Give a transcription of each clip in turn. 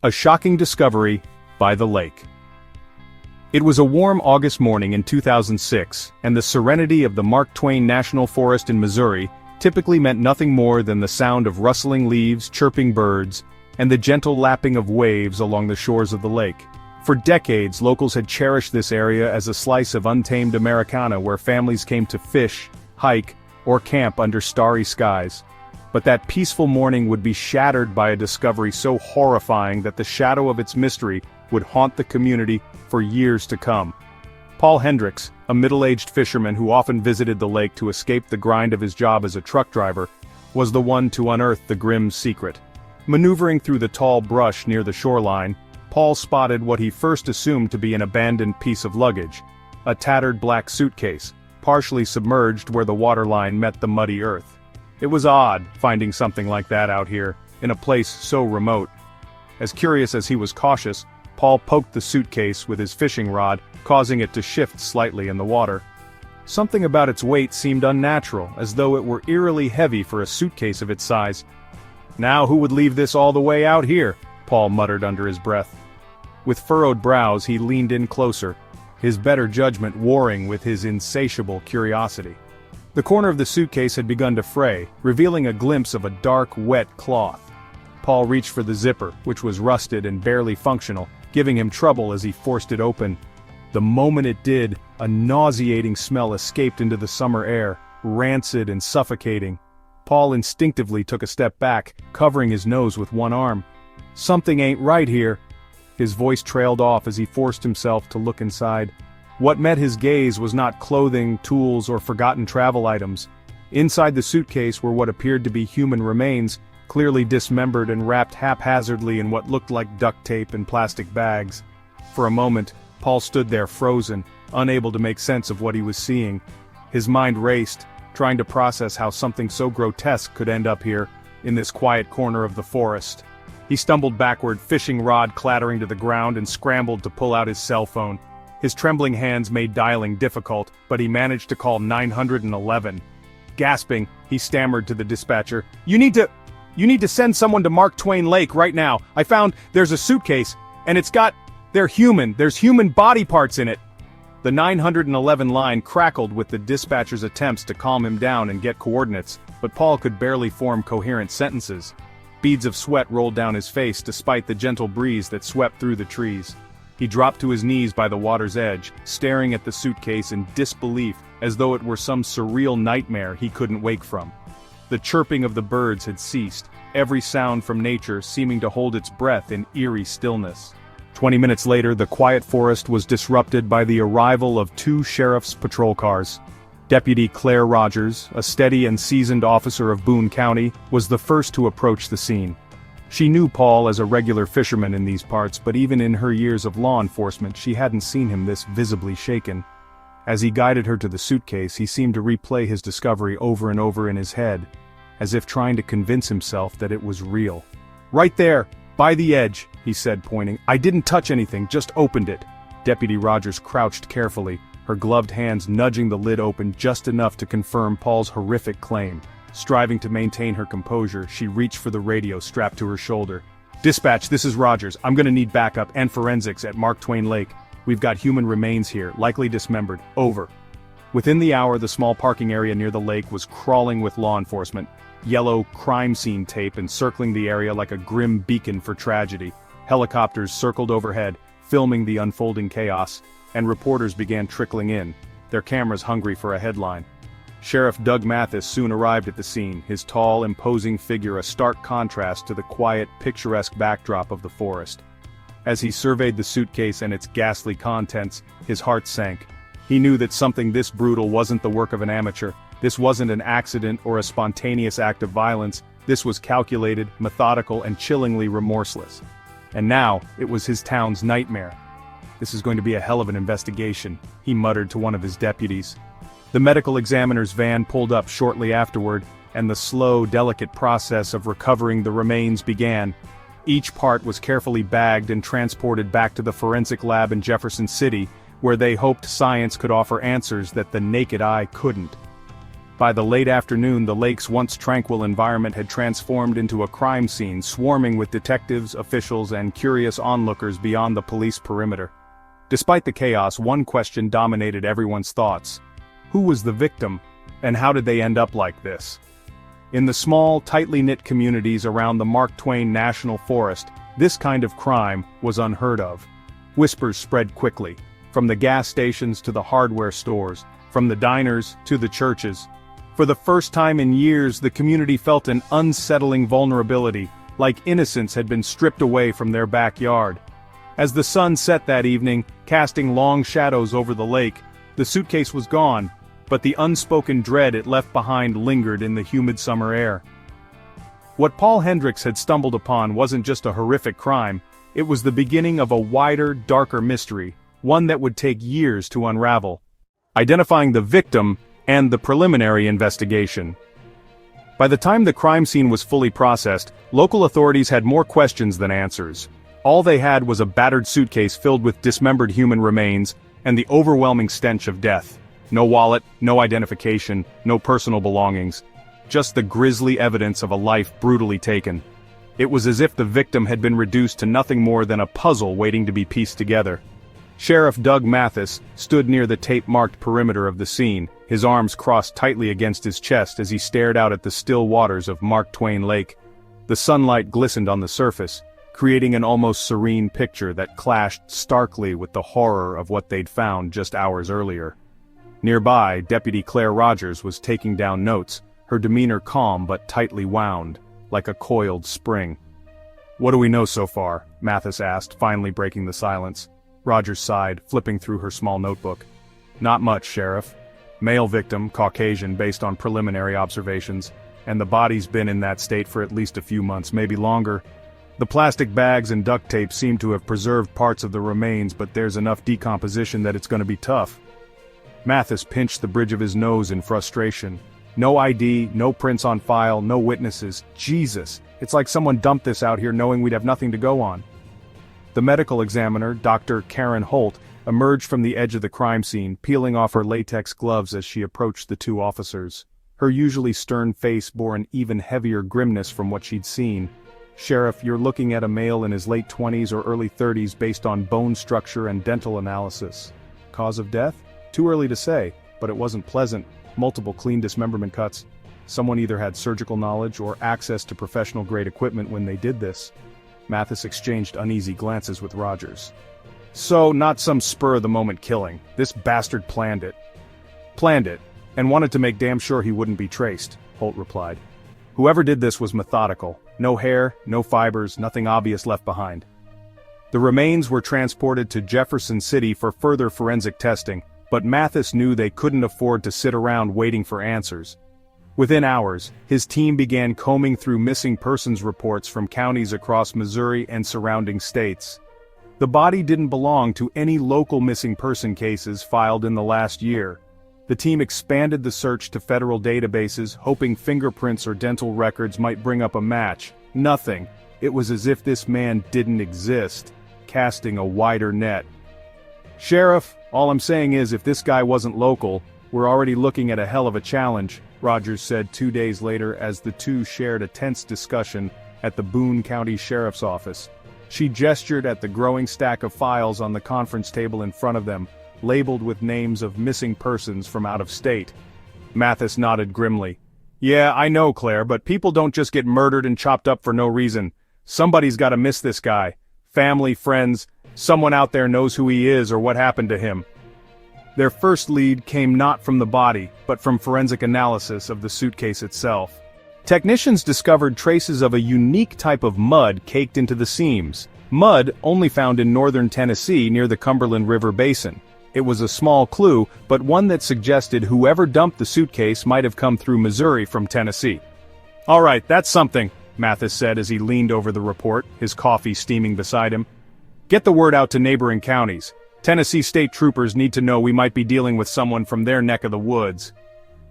A shocking discovery by the lake. It was a warm August morning in 2006, and the serenity of the Mark Twain National Forest in Missouri typically meant nothing more than the sound of rustling leaves, chirping birds, and the gentle lapping of waves along the shores of the lake. For decades, locals had cherished this area as a slice of untamed Americana where families came to fish, hike, or camp under starry skies. But that peaceful morning would be shattered by a discovery so horrifying that the shadow of its mystery would haunt the community for years to come. Paul Hendricks, a middle-aged fisherman who often visited the lake to escape the grind of his job as a truck driver, was the one to unearth the grim secret. Maneuvering through the tall brush near the shoreline, Paul spotted what he first assumed to be an abandoned piece of luggage, a tattered black suitcase, partially submerged where the waterline met the muddy earth. It was odd finding something like that out here, in a place so remote. As curious as he was cautious, Paul poked the suitcase with his fishing rod, causing it to shift slightly in the water. Something about its weight seemed unnatural, as though it were eerily heavy for a suitcase of its size. "Now who would leave this all the way out here?" Paul muttered under his breath. With furrowed brows he leaned in closer, his better judgment warring with his insatiable curiosity. The corner of the suitcase had begun to fray, revealing a glimpse of a dark, wet cloth. Paul reached for the zipper, which was rusted and barely functional, giving him trouble as he forced it open. The moment it did, a nauseating smell escaped into the summer air, rancid and suffocating. Paul instinctively took a step back, covering his nose with one arm. "Something ain't right here." His voice trailed off as he forced himself to look inside. What met his gaze was not clothing, tools, or forgotten travel items. Inside the suitcase were what appeared to be human remains, clearly dismembered and wrapped haphazardly in what looked like duct tape and plastic bags. For a moment, Paul stood there frozen, unable to make sense of what he was seeing. His mind raced, trying to process how something so grotesque could end up here, in this quiet corner of the forest. He stumbled backward, fishing rod clattering to the ground, and scrambled to pull out his cell phone. His trembling hands made dialing difficult, but he managed to call 911. Gasping, he stammered to the dispatcher, You need to send someone to Mark Twain Lake right now. There's a suitcase, and there's human body parts in it." The 911 line crackled with the dispatcher's attempts to calm him down and get coordinates, but Paul could barely form coherent sentences. Beads of sweat rolled down his face despite the gentle breeze that swept through the trees. He dropped to his knees by the water's edge, staring at the suitcase in disbelief, as though it were some surreal nightmare he couldn't wake from. The chirping of the birds had ceased, every sound from nature seeming to hold its breath in eerie stillness. 20 minutes later, the quiet forest was disrupted by the arrival of two sheriff's patrol cars. Deputy Claire Rogers, a steady and seasoned officer of Boone County, was the first to approach the scene. She knew Paul as a regular fisherman in these parts, but even in her years of law enforcement she hadn't seen him this visibly shaken. As he guided her to the suitcase, he seemed to replay his discovery over and over in his head, as if trying to convince himself that it was real. "Right there, by the edge," he said, pointing. "I didn't touch anything, just opened it." Deputy Rogers crouched carefully, her gloved hands nudging the lid open just enough to confirm Paul's horrific claim. Striving to maintain her composure, she reached for the radio strapped to her shoulder. "Dispatch, this is Rogers. I'm gonna need backup and forensics at Mark Twain Lake. We've got human remains here, likely dismembered. Over." Within the hour, the small parking area near the lake was crawling with law enforcement, yellow crime scene tape encircling the area like a grim beacon for tragedy. Helicopters circled overhead, filming the unfolding chaos, and reporters began trickling in, their cameras hungry for a headline. Sheriff Doug Mathis soon arrived at the scene, his tall, imposing figure a stark contrast to the quiet, picturesque backdrop of the forest. As he surveyed the suitcase and its ghastly contents, his heart sank. He knew that something this brutal wasn't the work of an amateur. This wasn't an accident or a spontaneous act of violence. This was calculated, methodical, and chillingly remorseless. And now, it was his town's nightmare. "This is going to be a hell of an investigation," he muttered to one of his deputies. The medical examiner's van pulled up shortly afterward, and the slow, delicate process of recovering the remains began. Each part was carefully bagged and transported back to the forensic lab in Jefferson City, where they hoped science could offer answers that the naked eye couldn't. By the late afternoon, the lake's once tranquil environment had transformed into a crime scene swarming with detectives, officials, and curious onlookers beyond the police perimeter. Despite the chaos, one question dominated everyone's thoughts. Who was the victim, and how did they end up like this? In the small, tightly knit communities around the Mark Twain National Forest, this kind of crime was unheard of. Whispers spread quickly, from the gas stations to the hardware stores, from the diners to the churches. For the first time in years, the community felt an unsettling vulnerability, like innocence had been stripped away from their backyard. As the sun set that evening, casting long shadows over the lake, the suitcase was gone, but the unspoken dread it left behind lingered in the humid summer air. What Paul Hendricks had stumbled upon wasn't just a horrific crime, it was the beginning of a wider, darker mystery, one that would take years to unravel. Identifying the victim and the preliminary investigation. By the time the crime scene was fully processed, local authorities had more questions than answers. All they had was a battered suitcase filled with dismembered human remains, and the overwhelming stench of death. No wallet, no identification, no personal belongings. Just the grisly evidence of a life brutally taken. It was as if the victim had been reduced to nothing more than a puzzle waiting to be pieced together. Sheriff Doug Mathis stood near the tape-marked perimeter of the scene, his arms crossed tightly against his chest as he stared out at the still waters of Mark Twain Lake. The sunlight glistened on the surface, creating an almost serene picture that clashed starkly with the horror of what they'd found just hours earlier. Nearby, Deputy Claire Rogers was taking down notes, her demeanor calm but tightly wound, like a coiled spring. "What do we know so far?" Mathis asked, finally breaking the silence. Rogers sighed, flipping through her small notebook. "Not much, Sheriff. Male victim, Caucasian based on preliminary observations, and the body's been in that state for at least a few months, maybe longer. The plastic bags and duct tape seem to have preserved parts of the remains, but there's enough decomposition that it's going to be tough." Mathis pinched the bridge of his nose in frustration. No ID, no prints on file, no witnesses. Jesus, it's like someone dumped this out here knowing we'd have nothing to go on. The medical examiner, Dr. Karen Holt, emerged from the edge of the crime scene, peeling off her latex gloves as she approached the two officers. Her usually stern face bore an even heavier grimness from what she'd seen. "Sheriff, you're looking at a male in his late 20s or early 30s based on bone structure and dental analysis. Cause of death? Too early to say, but it wasn't pleasant. Multiple clean dismemberment cuts. Someone either had surgical knowledge or access to professional-grade equipment when they did this." Mathis exchanged uneasy glances with Rogers. "So, not some spur-of-the-moment killing. This bastard planned it." "Planned it, and wanted to make damn sure he wouldn't be traced," Holt replied. "Whoever did this was methodical. No hair, no fibers, nothing obvious left behind." The remains were transported to Jefferson City for further forensic testing, but Mathis knew they couldn't afford to sit around waiting for answers. Within hours, his team began combing through missing persons reports from counties across Missouri and surrounding states. The body didn't belong to any local missing person cases filed in the last year. The team expanded the search to federal databases, hoping fingerprints or dental records might bring up a match. Nothing. It was as if this man didn't exist, casting a wider net. "Sheriff, all I'm saying is if this guy wasn't local, we're already looking at a hell of a challenge," Rogers said 2 days later as the two shared a tense discussion at the Boone County Sheriff's Office. She gestured at the growing stack of files on the conference table in front of them, labeled with names of missing persons from out of state. Mathis nodded grimly. "Yeah, I know, Claire, but people don't just get murdered and chopped up for no reason. Somebody's gotta miss this guy. Family, friends, someone out there knows who he is or what happened to him." Their first lead came not from the body, but from forensic analysis of the suitcase itself. Technicians discovered traces of a unique type of mud caked into the seams. Mud only found in northern Tennessee near the Cumberland River Basin. It was a small clue, but one that suggested whoever dumped the suitcase might have come through Missouri from Tennessee. "All right, that's something," Mathis said as he leaned over the report, his coffee steaming beside him. "Get the word out to neighboring counties. Tennessee state troopers need to know we might be dealing with someone from their neck of the woods."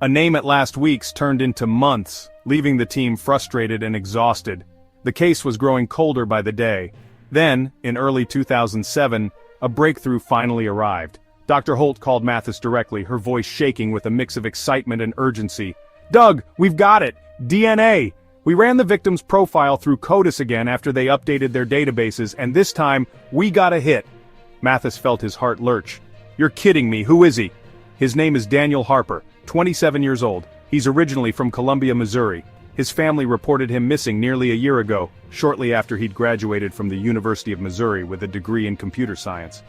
A name at last week's turned into months, leaving the team frustrated and exhausted. The case was growing colder by the day. Then, in early 2007, a breakthrough finally arrived. Dr. Holt called Mathis directly, her voice shaking with a mix of excitement and urgency. "Doug, we've got it! DNA! We ran the victim's profile through CODIS again after they updated their databases, and this time, we got a hit." Mathis felt his heart lurch. "You're kidding me, who is he?" "His name is Daniel Harper, 27 years old. He's originally from Columbia, Missouri. His family reported him missing nearly a year ago, shortly after he'd graduated from the University of Missouri with a degree in computer science."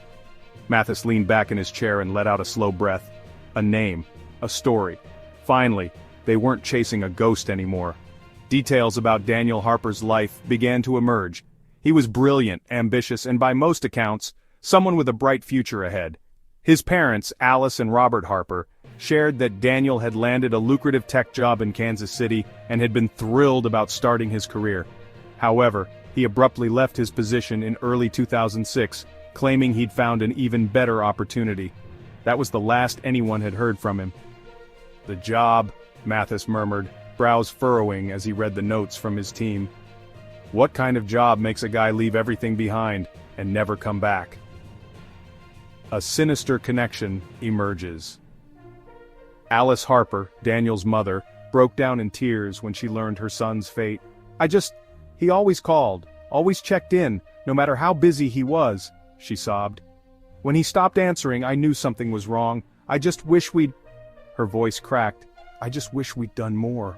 Mathis leaned back in his chair and let out a slow breath. A name. A story. Finally, they weren't chasing a ghost anymore. Details about Daniel Harper's life began to emerge. He was brilliant, ambitious, and by most accounts, someone with a bright future ahead. His parents, Alice and Robert Harper, shared that Daniel had landed a lucrative tech job in Kansas City and had been thrilled about starting his career. However, he abruptly left his position in early 2006, claiming he'd found an even better opportunity. That was the last anyone had heard from him. "The job," Mathis murmured, brows furrowing as he read the notes from his team. What kind of job makes a guy leave everything behind and never come back? A sinister connection emerges. Alice Harper, Daniel's mother, broke down in tears when she learned her son's fate. He always called, always checked in, no matter how busy he was," she sobbed. "When he stopped answering, I knew something was wrong. I just wish we'd—" Her voice cracked. "I just wish we'd done more."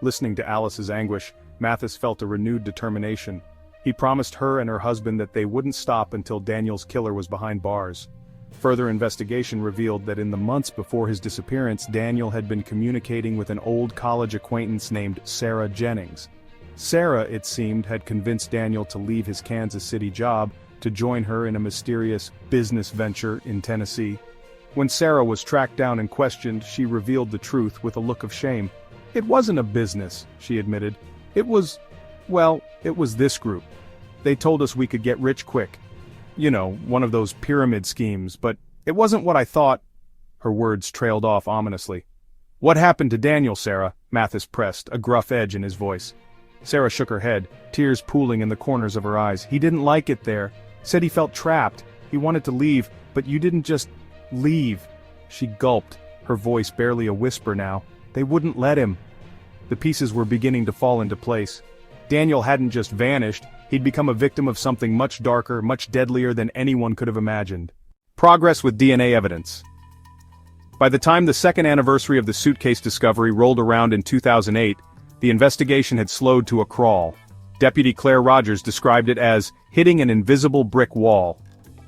Listening to Alice's anguish, Mathis felt a renewed determination. He promised her and her husband that they wouldn't stop until Daniel's killer was behind bars. Further investigation revealed that in the months before his disappearance, Daniel had been communicating with an old college acquaintance named Sarah Jennings. Sarah, it seemed, had convinced Daniel to leave his Kansas City job to join her in a mysterious business venture in Tennessee. When Sarah was tracked down and questioned, she revealed the truth with a look of shame. "It wasn't a business," she admitted. It was this group. They told us we could get rich quick. You know, one of those pyramid schemes, but it wasn't what I thought." Her words trailed off ominously. "What happened to Daniel, Sarah?" Mathis pressed, a gruff edge in his voice. Sarah shook her head, tears pooling in the corners of her eyes. "He didn't like it there. Said he felt trapped. He wanted to leave, but you didn't just leave." She gulped, her voice barely a whisper now. "They wouldn't let him." The pieces were beginning to fall into place. Daniel hadn't just vanished, he'd become a victim of something much darker, much deadlier than anyone could have imagined. Progress with DNA evidence. By the time the second anniversary of the Suitcase discovery rolled around in 2008, the investigation had slowed to a crawl. Deputy Claire Rogers described it as hitting an invisible brick wall.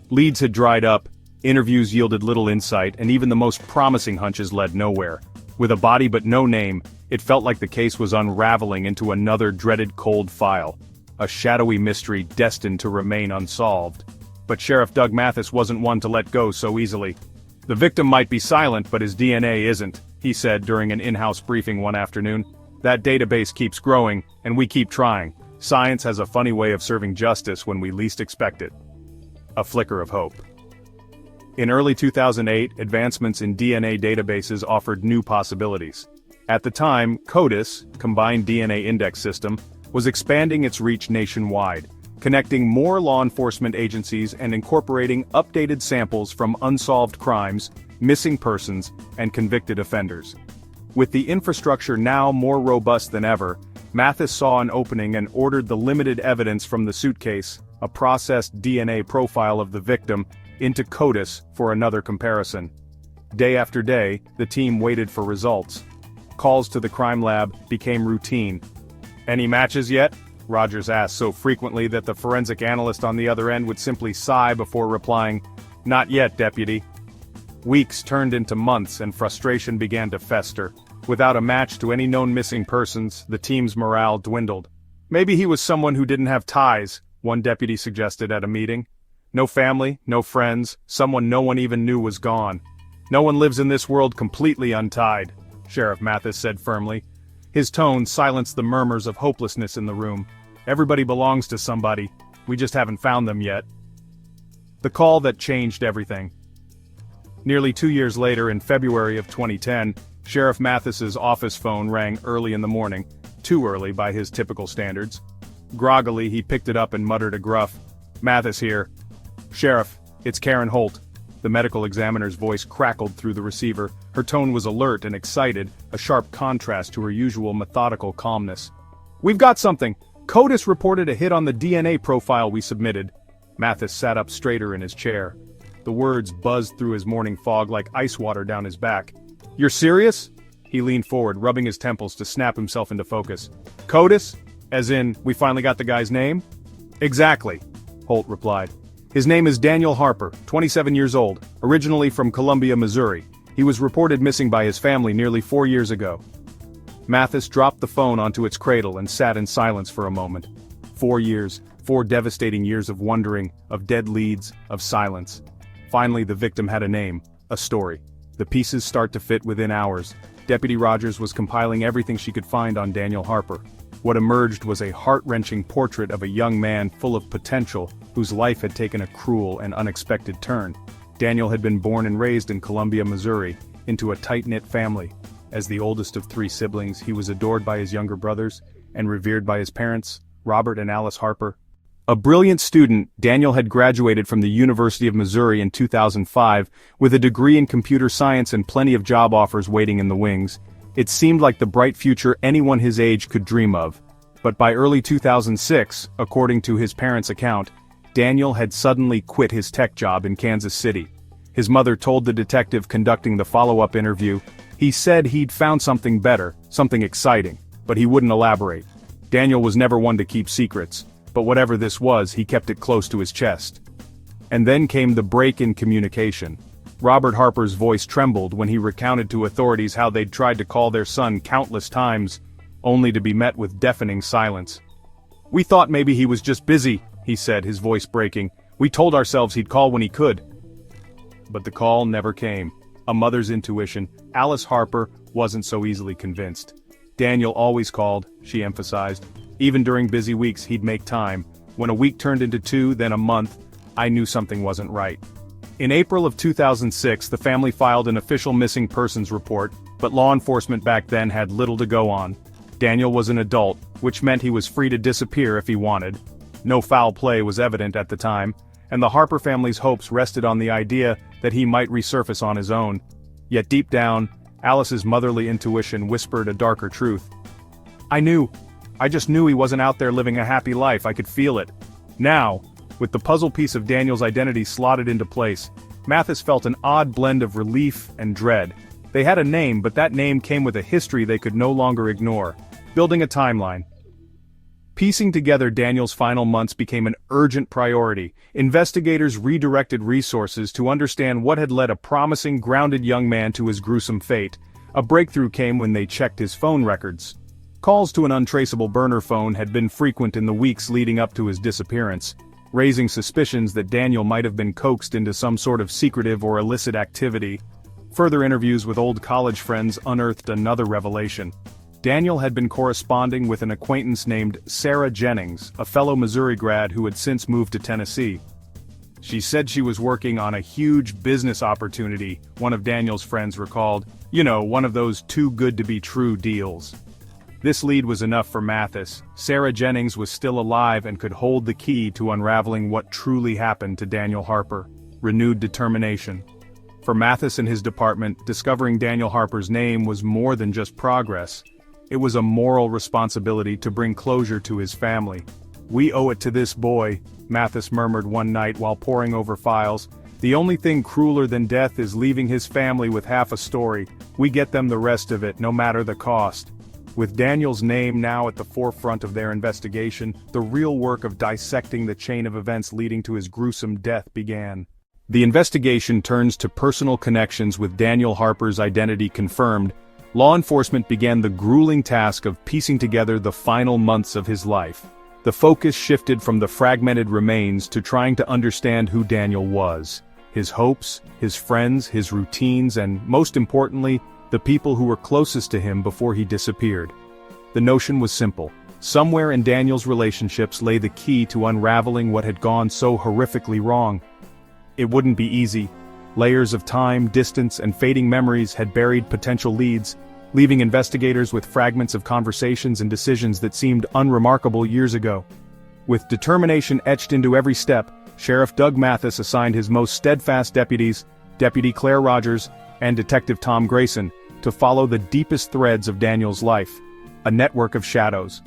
Leads had dried up, interviews yielded little insight, and even the most promising hunches led nowhere. With a body but no name, it felt like the case was unraveling into another dreaded cold file. A shadowy mystery destined to remain unsolved. But Sheriff Doug Mathis wasn't one to let go so easily. "The victim might be silent, but his DNA isn't," he said during an in-house briefing one afternoon. "That database keeps growing, and we keep trying. Science has a funny way of serving justice when we least expect it." A flicker of hope. In early 2008, advancements in DNA databases offered new possibilities. At the time, CODIS, Combined DNA Index System, was expanding its reach nationwide, connecting more law enforcement agencies and incorporating updated samples from unsolved crimes, missing persons, and convicted offenders. With the infrastructure now more robust than ever, Mathis saw an opening and ordered the limited evidence from the suitcase, a processed DNA profile of the victim, into CODIS for another comparison. Day after day, the team waited for results. Calls to the crime lab became routine. "Any matches yet?" Rogers asked so frequently that the forensic analyst on the other end would simply sigh before replying, "Not yet, deputy." Weeks turned into months and frustration began to fester. Without a match to any known missing persons, the team's morale dwindled. "Maybe he was someone who didn't have ties," one deputy suggested at a meeting. "No family, no friends, someone no one even knew was gone. No one lives in this world completely untied," Sheriff Mathis said firmly. His tone silenced the murmurs of hopelessness in the room. "Everybody belongs to somebody. We just haven't found them yet." The call that changed everything. Nearly 2 years later, in February of 2010, Sheriff Mathis's office phone rang early in the morning, too early by his typical standards. Groggily, he picked it up and muttered a gruff, "Mathis here. Sheriff, it's Karen Holt." The medical examiner's voice crackled through the receiver. Her tone was alert and excited, a sharp contrast to her usual methodical calmness. "We've got something! CODIS reported a hit on the DNA profile we submitted." Mathis sat up straighter in his chair. The words buzzed through his morning fog like ice water down his back. "You're serious?" He leaned forward, rubbing his temples to snap himself into focus. "CODIS? As in, we finally got the guy's name?" "Exactly," Holt replied. "His name is Daniel Harper, 27 years old, originally from Columbia, Missouri. He was reported missing by his family nearly 4 years ago." Mathis dropped the phone onto its cradle and sat in silence for a moment. 4 years, 4 devastating years of wondering, of dead leads, of silence. Finally the victim had a name, a story. The pieces start to fit within hours. Deputy Rogers was compiling everything she could find on Daniel Harper. What emerged was a heart-wrenching portrait of a young man full of potential, whose life had taken a cruel and unexpected turn. Daniel had been born and raised in Columbia, Missouri, into a tight-knit family. As the oldest of 3 siblings, he was adored by his younger brothers, and revered by his parents, Robert and Alice Harper. A brilliant student, Daniel had graduated from the University of Missouri in 2005, with a degree in computer science and plenty of job offers waiting in the wings. It seemed like the bright future anyone his age could dream of. But by early 2006, according to his parents' account, Daniel had suddenly quit his tech job in Kansas City. His mother told the detective conducting the follow-up interview, he said he'd found something better, something exciting, but he wouldn't elaborate. Daniel was never one to keep secrets, but whatever this was, he kept it close to his chest. And then came the break in communication. Robert Harper's voice trembled when he recounted to authorities how they'd tried to call their son countless times, only to be met with deafening silence. "We thought maybe he was just busy," he said, his voice breaking. "We told ourselves he'd call when he could." But the call never came. A mother's intuition, Alice Harper wasn't so easily convinced. Daniel always called, she emphasized. Even during busy weeks he'd make time. When a week turned into 2, then a month, I knew something wasn't right. In April of 2006, the family filed an official missing persons report, but law enforcement back then had little to go on. Daniel was an adult, which meant he was free to disappear if he wanted. No foul play was evident at the time, and the Harper family's hopes rested on the idea that he might resurface on his own. Yet deep down, Alice's motherly intuition whispered a darker truth. I just knew he wasn't out there living a happy life, I could feel it. Now, with the puzzle piece of Daniel's identity slotted into place, Mathis felt an odd blend of relief and dread. They had a name, but that name came with a history they could no longer ignore. Building a timeline. Piecing together Daniel's final months became an urgent priority. Investigators redirected resources to understand what had led a promising, grounded young man to his gruesome fate. A breakthrough came when they checked his phone records. Calls to an untraceable burner phone had been frequent in the weeks leading up to his disappearance, raising suspicions that Daniel might have been coaxed into some sort of secretive or illicit activity. Further interviews with old college friends unearthed another revelation. Daniel had been corresponding with an acquaintance named Sarah Jennings, a fellow Missouri grad who had since moved to Tennessee. She said she was working on a huge business opportunity, one of Daniel's friends recalled. You know, one of those too-good-to-be-true deals. This lead was enough for Mathis. Sarah Jennings was still alive and could hold the key to unraveling what truly happened to Daniel Harper. Renewed determination. For Mathis and his department, discovering Daniel Harper's name was more than just progress. It was a moral responsibility to bring closure to his family. "We owe it to this boy," Mathis murmured one night while poring over files. "The only thing crueler than death is leaving his family with half a story. We get them the rest of it, no matter the cost." With Daniel's name now at the forefront of their investigation, the real work of dissecting the chain of events leading to his gruesome death began. The investigation turns to personal connections. With Daniel Harper's identity confirmed, law enforcement began the grueling task of piecing together the final months of his life. The focus shifted from the fragmented remains to trying to understand who Daniel was, his hopes, his friends, his routines, and, most importantly, the people who were closest to him before he disappeared. The notion was simple. Somewhere in Daniel's relationships lay the key to unraveling what had gone so horrifically wrong. It wouldn't be easy. Layers of time, distance, and fading memories had buried potential leads, leaving investigators with fragments of conversations and decisions that seemed unremarkable years ago. With determination etched into every step, Sheriff Doug Mathis assigned his most steadfast deputies, Deputy Claire Rogers and Detective Tom Grayson, to follow the deepest threads of Daniel's life, a network of shadows.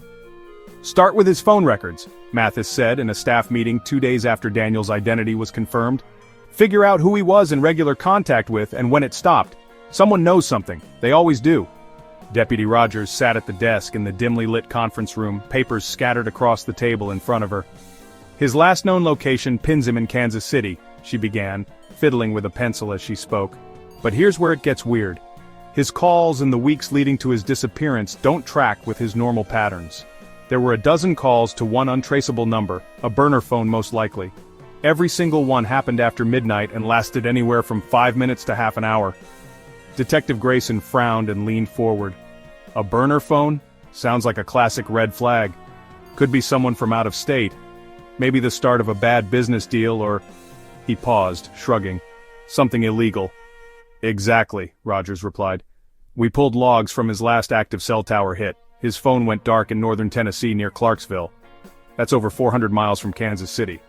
"Start with his phone records," Mathis said in a staff meeting 2 days after Daniel's identity was confirmed. "Figure out who he was in regular contact with and when it stopped. Someone knows something, they always do." Deputy Rogers sat at the desk in the dimly lit conference room, papers scattered across the table in front of her. "His last known location pins him in Kansas City," she began, fiddling with a pencil as she spoke. "But here's where it gets weird. His calls in the weeks leading to his disappearance don't track with his normal patterns. There were a dozen calls to one untraceable number, a burner phone most likely. Every single one happened after midnight and lasted anywhere from 5 minutes to half an hour." Detective Grayson frowned and leaned forward. "A burner phone? Sounds like a classic red flag. Could be someone from out of state. Maybe the start of a bad business deal or—" He paused, shrugging. "Something illegal." "Exactly," Rogers replied. "We pulled logs from his last active cell tower hit. His phone went dark in northern Tennessee near Clarksville. That's over 400 miles from Kansas City.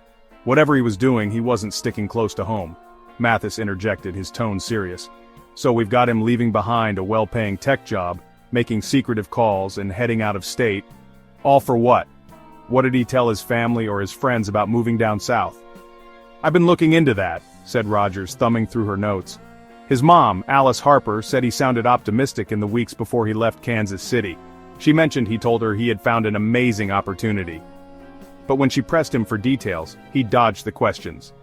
Whatever he was doing, he wasn't sticking close to home." Mathis interjected, his tone serious. "So we've got him leaving behind a well-paying tech job, making secretive calls and heading out of state. All for what? What did he tell his family or his friends about moving down south?" "I've been looking into that," said Rogers, thumbing through her notes. "His mom, Alice Harper, said he sounded optimistic in the weeks before he left Kansas City. She mentioned he told her he had found an amazing opportunity. But when she pressed him for details, he dodged the questions."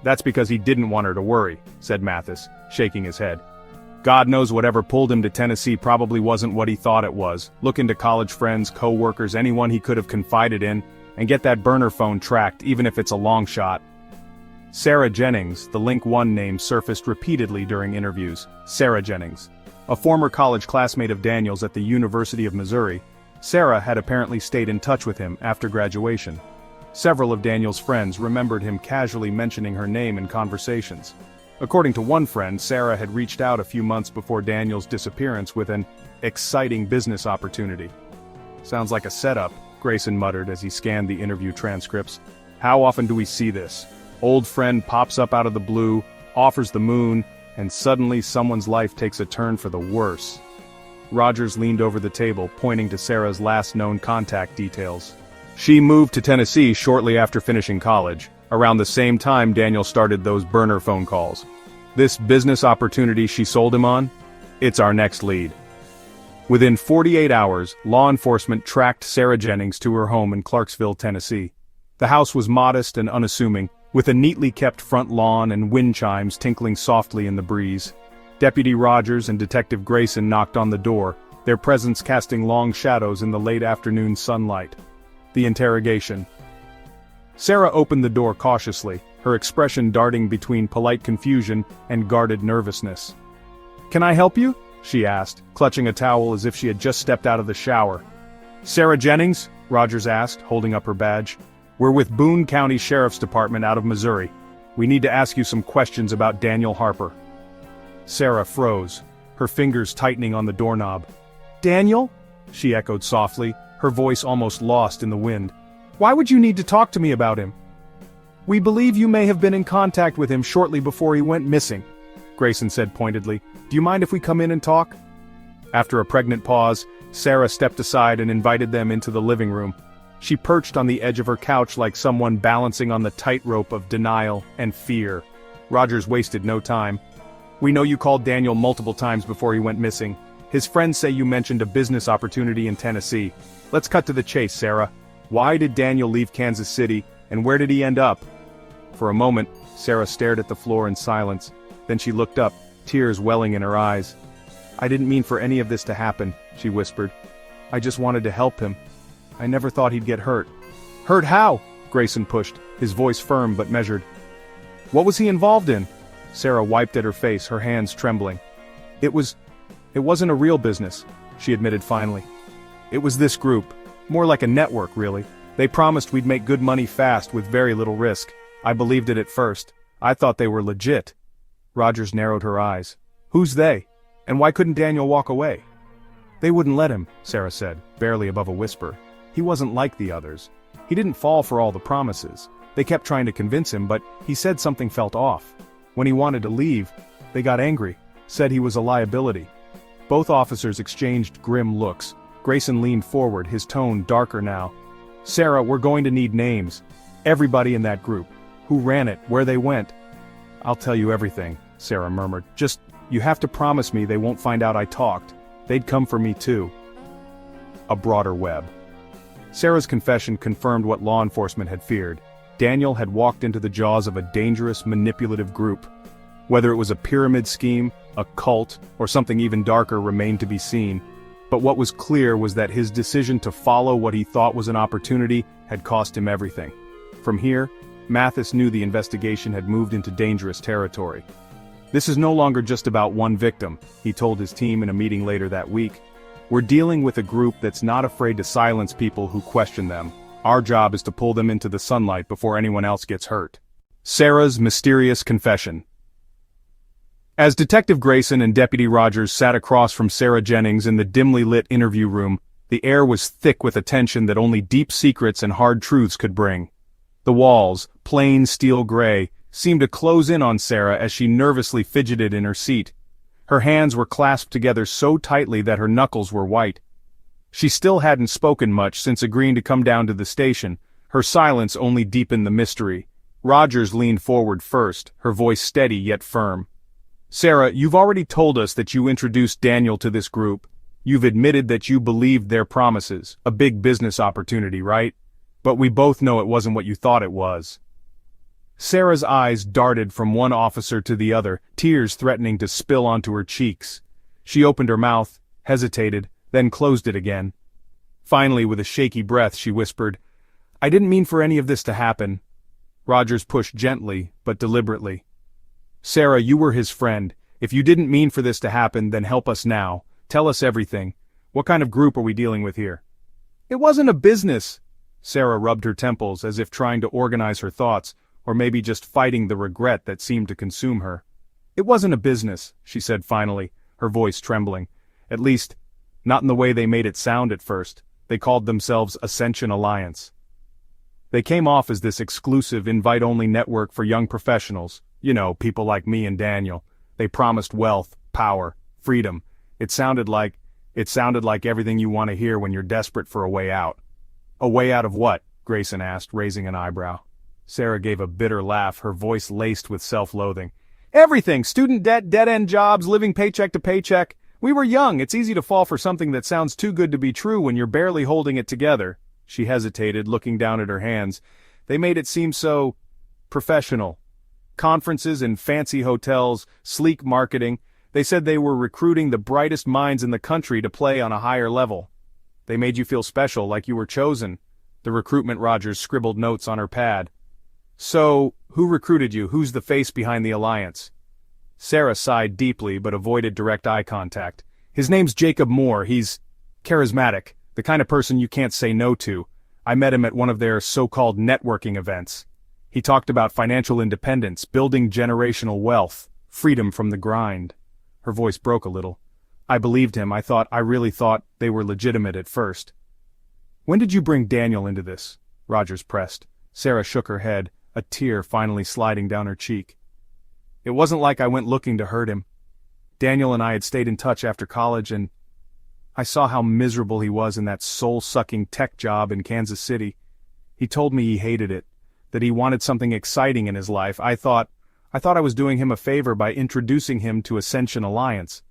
"That's because he didn't want her to worry," said Mathis, shaking his head. "God knows whatever pulled him to Tennessee probably wasn't what he thought it was. Look into college friends, co-workers, anyone he could have confided in, and get that burner phone tracked, even if it's a long shot." Sarah Jennings, the Link 1 name, surfaced repeatedly during interviews. Sarah Jennings. A former college classmate of Daniel's at the University of Missouri, Sarah had apparently stayed in touch with him after graduation. Several of Daniel's friends remembered him casually mentioning her name in conversations. According to one friend, Sarah had reached out a few months before Daniel's disappearance with an exciting business opportunity. "Sounds like a setup," Grayson muttered as he scanned the interview transcripts. "How often do we see this? Old friend pops up out of the blue, offers the moon, and suddenly someone's life takes a turn for the worse." Rogers leaned over the table, pointing to Sarah's last known contact details. "She moved to Tennessee shortly after finishing college, around the same time Daniel started those burner phone calls. This business opportunity she sold him on? It's our next lead." Within 48 hours, law enforcement tracked Sarah Jennings to her home in Clarksville, Tennessee. The house was modest and unassuming, with a neatly kept front lawn and wind chimes tinkling softly in the breeze. Deputy Rogers and Detective Grayson knocked on the door, their presence casting long shadows in the late afternoon sunlight. The interrogation. Sarah opened the door cautiously, her expression darting between polite confusion and guarded nervousness. "Can I help you?" she asked, clutching a towel as if she had just stepped out of the shower. "Sarah Jennings?" Rogers asked, holding up her badge. "We're with Boone County Sheriff's Department out of Missouri. We need to ask you some questions about Daniel Harper." Sarah froze, her fingers tightening on the doorknob. "Daniel?" she echoed softly, her voice almost lost in the wind. "Why would you need to talk to me about him?" "We believe you may have been in contact with him shortly before he went missing," Grayson said pointedly. "Do you mind if we come in and talk?" After a pregnant pause, Sarah stepped aside and invited them into the living room. She perched on the edge of her couch like someone balancing on the tightrope of denial and fear. Rogers wasted no time. "We know you called Daniel multiple times before he went missing. His friends say you mentioned a business opportunity in Tennessee. Let's cut to the chase, Sarah. Why did Daniel leave Kansas City, and where did he end up?" For a moment, Sarah stared at the floor in silence. Then she looked up, tears welling in her eyes. "I didn't mean for any of this to happen," she whispered. "I just wanted to help him. I never thought he'd get hurt." "Hurt how?" Grayson pushed, his voice firm but measured. "What was he involved in?" Sarah wiped at her face, her hands trembling. It wasn't a real business," she admitted finally. "It was this group. More like a network, really. They promised we'd make good money fast with very little risk. I believed it at first. I thought they were legit." Rogers narrowed her eyes. "Who's they? And why couldn't Daniel walk away?" "They wouldn't let him," Sarah said, barely above a whisper. "He wasn't like the others. He didn't fall for all the promises. They kept trying to convince him, but he said something felt off. When he wanted to leave, they got angry, said he was a liability. Both officers exchanged grim looks. Grayson leaned forward, his tone darker now. "Sarah, we're going to need names. Everybody in that group. Who ran it, where they went." "I'll tell you everything," Sarah murmured. "Just, you have to promise me they won't find out I talked. They'd come for me too." A broader web. Sarah's confession confirmed what law enforcement had feared. Daniel had walked into the jaws of a dangerous, manipulative group. Whether it was a pyramid scheme, a cult, or something even darker remained to be seen. But what was clear was that his decision to follow what he thought was an opportunity had cost him everything. From here, Mathis knew the investigation had moved into dangerous territory. "This is no longer just about one victim," he told his team in a meeting later that week. "We're dealing with a group that's not afraid to silence people who question them. Our job is to pull them into the sunlight before anyone else gets hurt." Sarah's mysterious confession. As Detective Grayson and Deputy Rogers sat across from Sarah Jennings in the dimly lit interview room, the air was thick with a tension that only deep secrets and hard truths could bring. The walls, plain steel gray, seemed to close in on Sarah as she nervously fidgeted in her seat. Her hands were clasped together so tightly that her knuckles were white. She still hadn't spoken much since agreeing to come down to the station. Her silence only deepened the mystery. Rogers leaned forward first, her voice steady yet firm. "Sarah, you've already told us that you introduced Daniel to this group. You've admitted that you believed their promises, a big business opportunity, right? But we both know it wasn't what you thought it was." Sarah's eyes darted from one officer to the other, tears threatening to spill onto her cheeks. She opened her mouth, hesitated, then closed it again. Finally, with a shaky breath, she whispered, "I didn't mean for any of this to happen." Rogers pushed gently, but deliberately. "Sarah, you were his friend. If you didn't mean for this to happen, then help us now. Tell us everything. What kind of group are we dealing with here?" "It wasn't a business." Sarah rubbed her temples as if trying to organize her thoughts, or maybe just fighting the regret that seemed to consume her. "It wasn't a business," she said finally, her voice trembling. "At least, not in the way they made it sound at first. They called themselves Ascension Alliance. They came off as this exclusive, invite-only network for young professionals. You know, people like me and Daniel. They promised wealth, power, freedom. It sounded like everything you want to hear when you're desperate for a way out." "A way out of what?" Grayson asked, raising an eyebrow. Sarah gave a bitter laugh, her voice laced with self-loathing. "Everything! Student debt, dead-end jobs, living paycheck to paycheck. We were young. It's easy to fall for something that sounds too good to be true when you're barely holding it together." She hesitated, looking down at her hands. "They made it seem so professional. Conferences in fancy hotels, sleek marketing. They said they were recruiting the brightest minds in the country to play on a higher level. They made you feel special, like you were chosen." The recruitment Rogers scribbled notes on her pad. "So, who recruited you? Who's the face behind the alliance?" Sarah sighed deeply but avoided direct eye contact. "His name's Jacob Moore. He's charismatic, the kind of person you can't say no to. I met him at one of their so-called networking events. He talked about financial independence, building generational wealth, freedom from the grind." Her voice broke a little. "I believed him. I really thought they were legitimate at first." "When did you bring Daniel into this?" Rogers pressed. Sarah shook her head, a tear finally sliding down her cheek. "It wasn't like I went looking to hurt him. Daniel and I had stayed in touch after college, and I saw how miserable he was in that soul-sucking tech job in Kansas City. He told me he hated it, that he wanted something exciting in his life. I thought I was doing him a favor by introducing him to Ascension Alliance."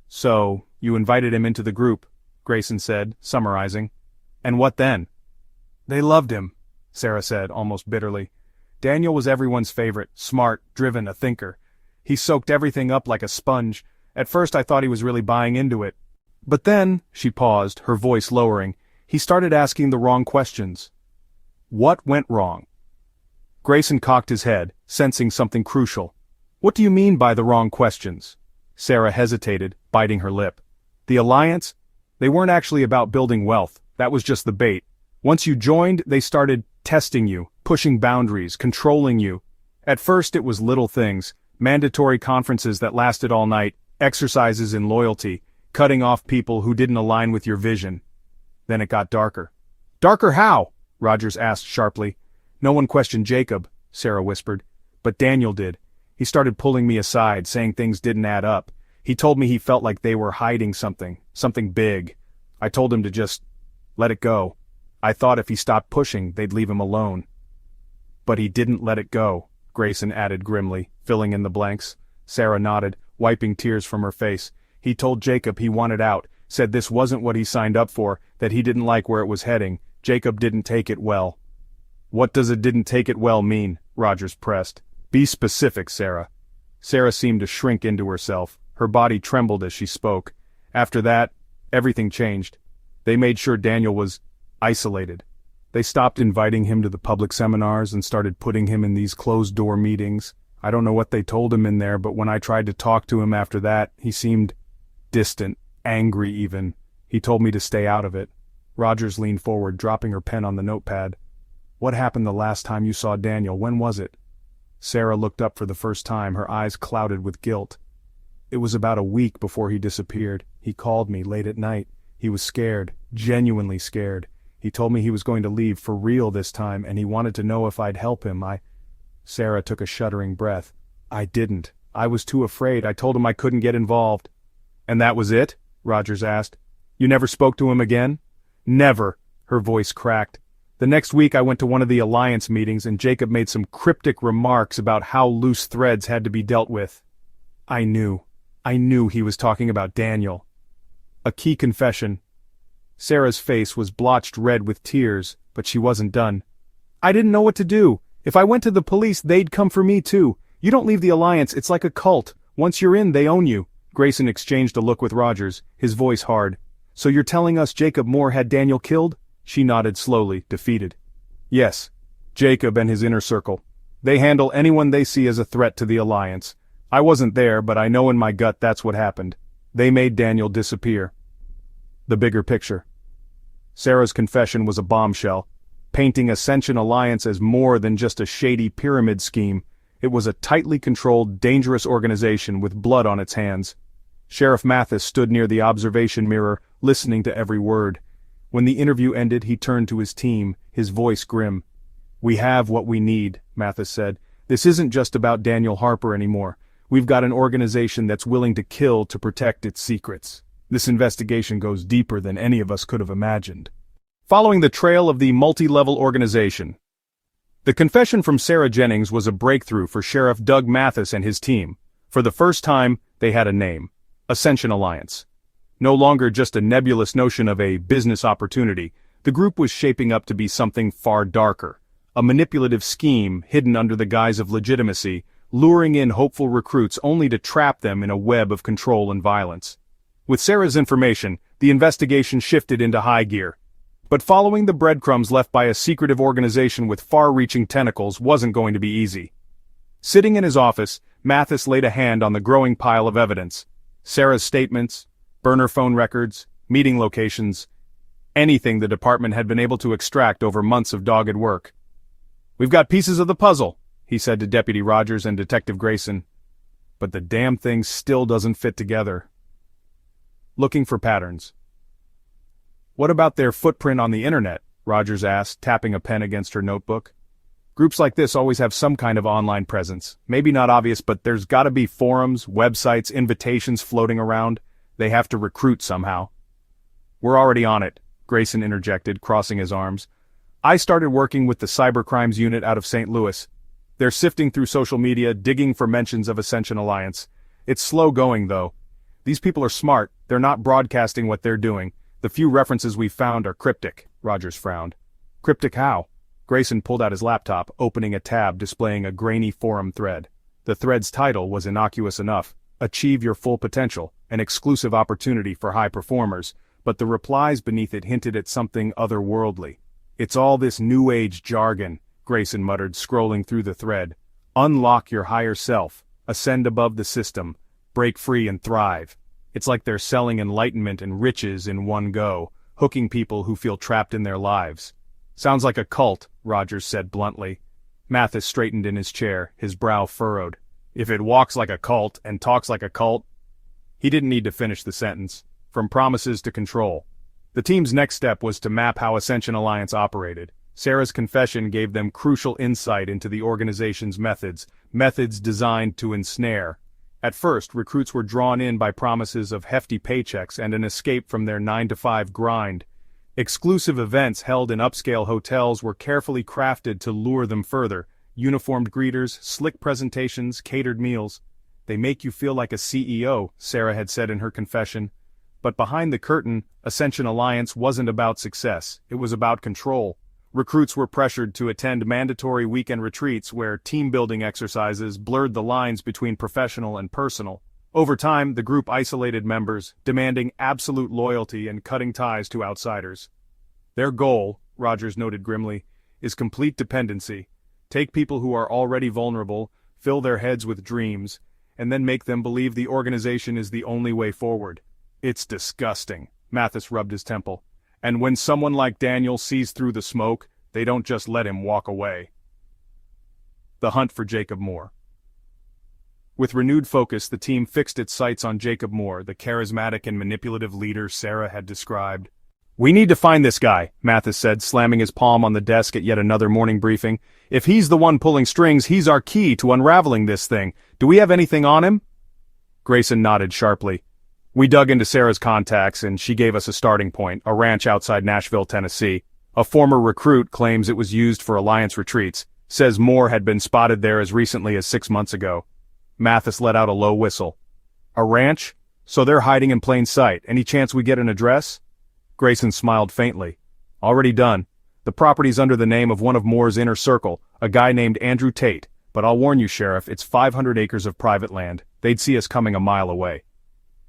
"So, you invited him into the group," Grayson said, summarizing. "And what then?" "They loved him," Sarah said, almost bitterly. "Daniel was everyone's favorite, smart, driven, a thinker. He soaked everything up like a sponge. At first I thought he was really buying into it. But then," she paused, her voice lowering, "he started asking the wrong questions." "What went wrong?" Grayson cocked his head, sensing something crucial. "What do you mean by the wrong questions?" Sarah hesitated, biting her lip. "The Alliance? They weren't actually about building wealth. That was just the bait. Once you joined, they started testing you, pushing boundaries, controlling you. At first it was little things, mandatory conferences that lasted all night, exercises in loyalty, cutting off people who didn't align with your vision. Then it got darker." "Darker how?" Rogers asked sharply. No one questioned Jacob, Sarah whispered. But Daniel did. He started pulling me aside, saying things didn't add up. He told me he felt like they were hiding something big. I told him to just let it go. I thought if he stopped pushing, they'd leave him alone. But he didn't let it go, Grayson added grimly, filling in the blanks. Sarah nodded, wiping tears from her face. He told Jacob he wanted out, said this wasn't what he signed up for, that he didn't like where it was heading. Jacob didn't take it well. What does it didn't take it well mean? Rogers pressed. Be specific, Sarah. Sarah seemed to shrink into herself. Her body trembled as she spoke. After that, everything changed. They made sure Daniel was isolated. They stopped inviting him to the public seminars and started putting him in these closed-door meetings. I don't know what they told him in there, but when I tried to talk to him after that, he seemed distant, angry even. He told me to stay out of it. Rogers leaned forward, dropping her pen on the notepad. What happened the last time you saw Daniel? When was it? Sarah looked up for the first time, her eyes clouded with guilt. It was about a week before he disappeared. He called me late at night. He was scared, genuinely scared. He told me he was going to leave for real this time, and he wanted to know if I'd help him. Sarah took a shuddering breath. I didn't. I was too afraid. I told him I couldn't get involved. And that was it? Rogers asked. You never spoke to him again? Never. Her voice cracked. The next week I went to one of the Alliance meetings and Jacob made some cryptic remarks about how loose threads had to be dealt with. I knew he was talking about Daniel. A key confession. Sarah's face was blotched red with tears, but she wasn't done. I didn't know what to do. If I went to the police, they'd come for me too. You don't leave the Alliance, it's like a cult. Once you're in, they own you. Grayson exchanged a look with Rogers, his voice hard. So you're telling us Jacob Moore had Daniel killed? She nodded slowly, defeated. Yes. Jacob and his inner circle. They handle anyone they see as a threat to the Alliance. I wasn't there, but I know in my gut that's what happened. They made Daniel disappear. The bigger picture. Sarah's confession was a bombshell, painting Ascension Alliance as more than just a shady pyramid scheme. It was a tightly controlled, dangerous organization with blood on its hands. Sheriff Mathis stood near the observation mirror, listening to every word. When the interview ended, he turned to his team, his voice grim. We have what we need, Mathis said. This isn't just about Daniel Harper anymore. We've got an organization that's willing to kill to protect its secrets. This investigation goes deeper than any of us could have imagined. Following the trail of the multi-level organization. The confession from Sarah Jennings was a breakthrough for Sheriff Doug Mathis and his team. For the first time, they had a name. Ascension Alliance. No longer just a nebulous notion of a business opportunity, the group was shaping up to be something far darker. A manipulative scheme hidden under the guise of legitimacy, luring in hopeful recruits only to trap them in a web of control and violence. With Sarah's information, the investigation shifted into high gear. But following the breadcrumbs left by a secretive organization with far-reaching tentacles wasn't going to be easy. Sitting in his office, Mathis laid a hand on the growing pile of evidence. Sarah's statements, burner phone records, meeting locations, anything the department had been able to extract over months of dogged work. We've got pieces of the puzzle, he said to Deputy Rogers and Detective Grayson. But the damn thing still doesn't fit together. Looking for patterns. What about their footprint on the internet? Rogers asked, tapping a pen against her notebook. Groups like this always have some kind of online presence. Maybe not obvious, but there's gotta be forums, websites, invitations floating around. They have to recruit somehow. We're already on it, Grayson interjected, crossing his arms. I started working with the cybercrimes unit out of St. Louis. They're sifting through social media, digging for mentions of Ascension Alliance. It's slow going, though. These people are smart, they're not broadcasting what they're doing. The few references we've found are cryptic, Rogers frowned. Cryptic how? Grayson pulled out his laptop, opening a tab displaying a grainy forum thread. The thread's title was innocuous enough. Achieve your full potential, an exclusive opportunity for high performers, but the replies beneath it hinted at something otherworldly. It's all this new age jargon, Grayson muttered, scrolling through the thread. Unlock your higher self, ascend above the system, break free and thrive. It's like they're selling enlightenment and riches in one go, hooking people who feel trapped in their lives. Sounds like a cult, Rogers said bluntly. Mathis straightened in his chair, his brow furrowed. If it walks like a cult and talks like a cult... He didn't need to finish the sentence. From promises to control. The team's next step was to map how Ascension Alliance operated. Sarah's confession gave them crucial insight into the organization's methods designed to ensnare. At first, recruits were drawn in by promises of hefty paychecks and an escape from their 9-to-5 grind. Exclusive events held in upscale hotels were carefully crafted to lure them further. Uniformed greeters, slick presentations, catered meals. "They make you feel like a CEO," Sarah had said in her confession. But behind the curtain, Ascension Alliance wasn't about success, it was about control. Recruits were pressured to attend mandatory weekend retreats where team-building exercises blurred the lines between professional and personal. Over time, the group isolated members, demanding absolute loyalty and cutting ties to outsiders. "Their goal," Rogers noted grimly, "is complete dependency. Take people who are already vulnerable, fill their heads with dreams, and then make them believe the organization is the only way forward. It's disgusting." Mathis rubbed his temple. "And when someone like Daniel sees through the smoke, they don't just let him walk away." The hunt for Jacob Moore. With renewed focus, the team fixed its sights on Jacob Moore, the charismatic and manipulative leader Sarah had described. "We need to find this guy," Mathis said, slamming his palm on the desk at yet another morning briefing. "If he's the one pulling strings, he's our key to unraveling this thing. Do we have anything on him?" Grayson nodded sharply. "We dug into Sarah's contacts and she gave us a starting point, a ranch outside Nashville, Tennessee. A former recruit claims it was used for Alliance retreats, says Moore had been spotted there as recently as 6 months ago." Mathis let out a low whistle. "A ranch? So they're hiding in plain sight. Any chance we get an address?" Grayson smiled faintly. "Already done. The property's under the name of one of Moore's inner circle, a guy named Andrew Tate, but I'll warn you, Sheriff, it's 500 acres of private land. They'd see us coming a mile away."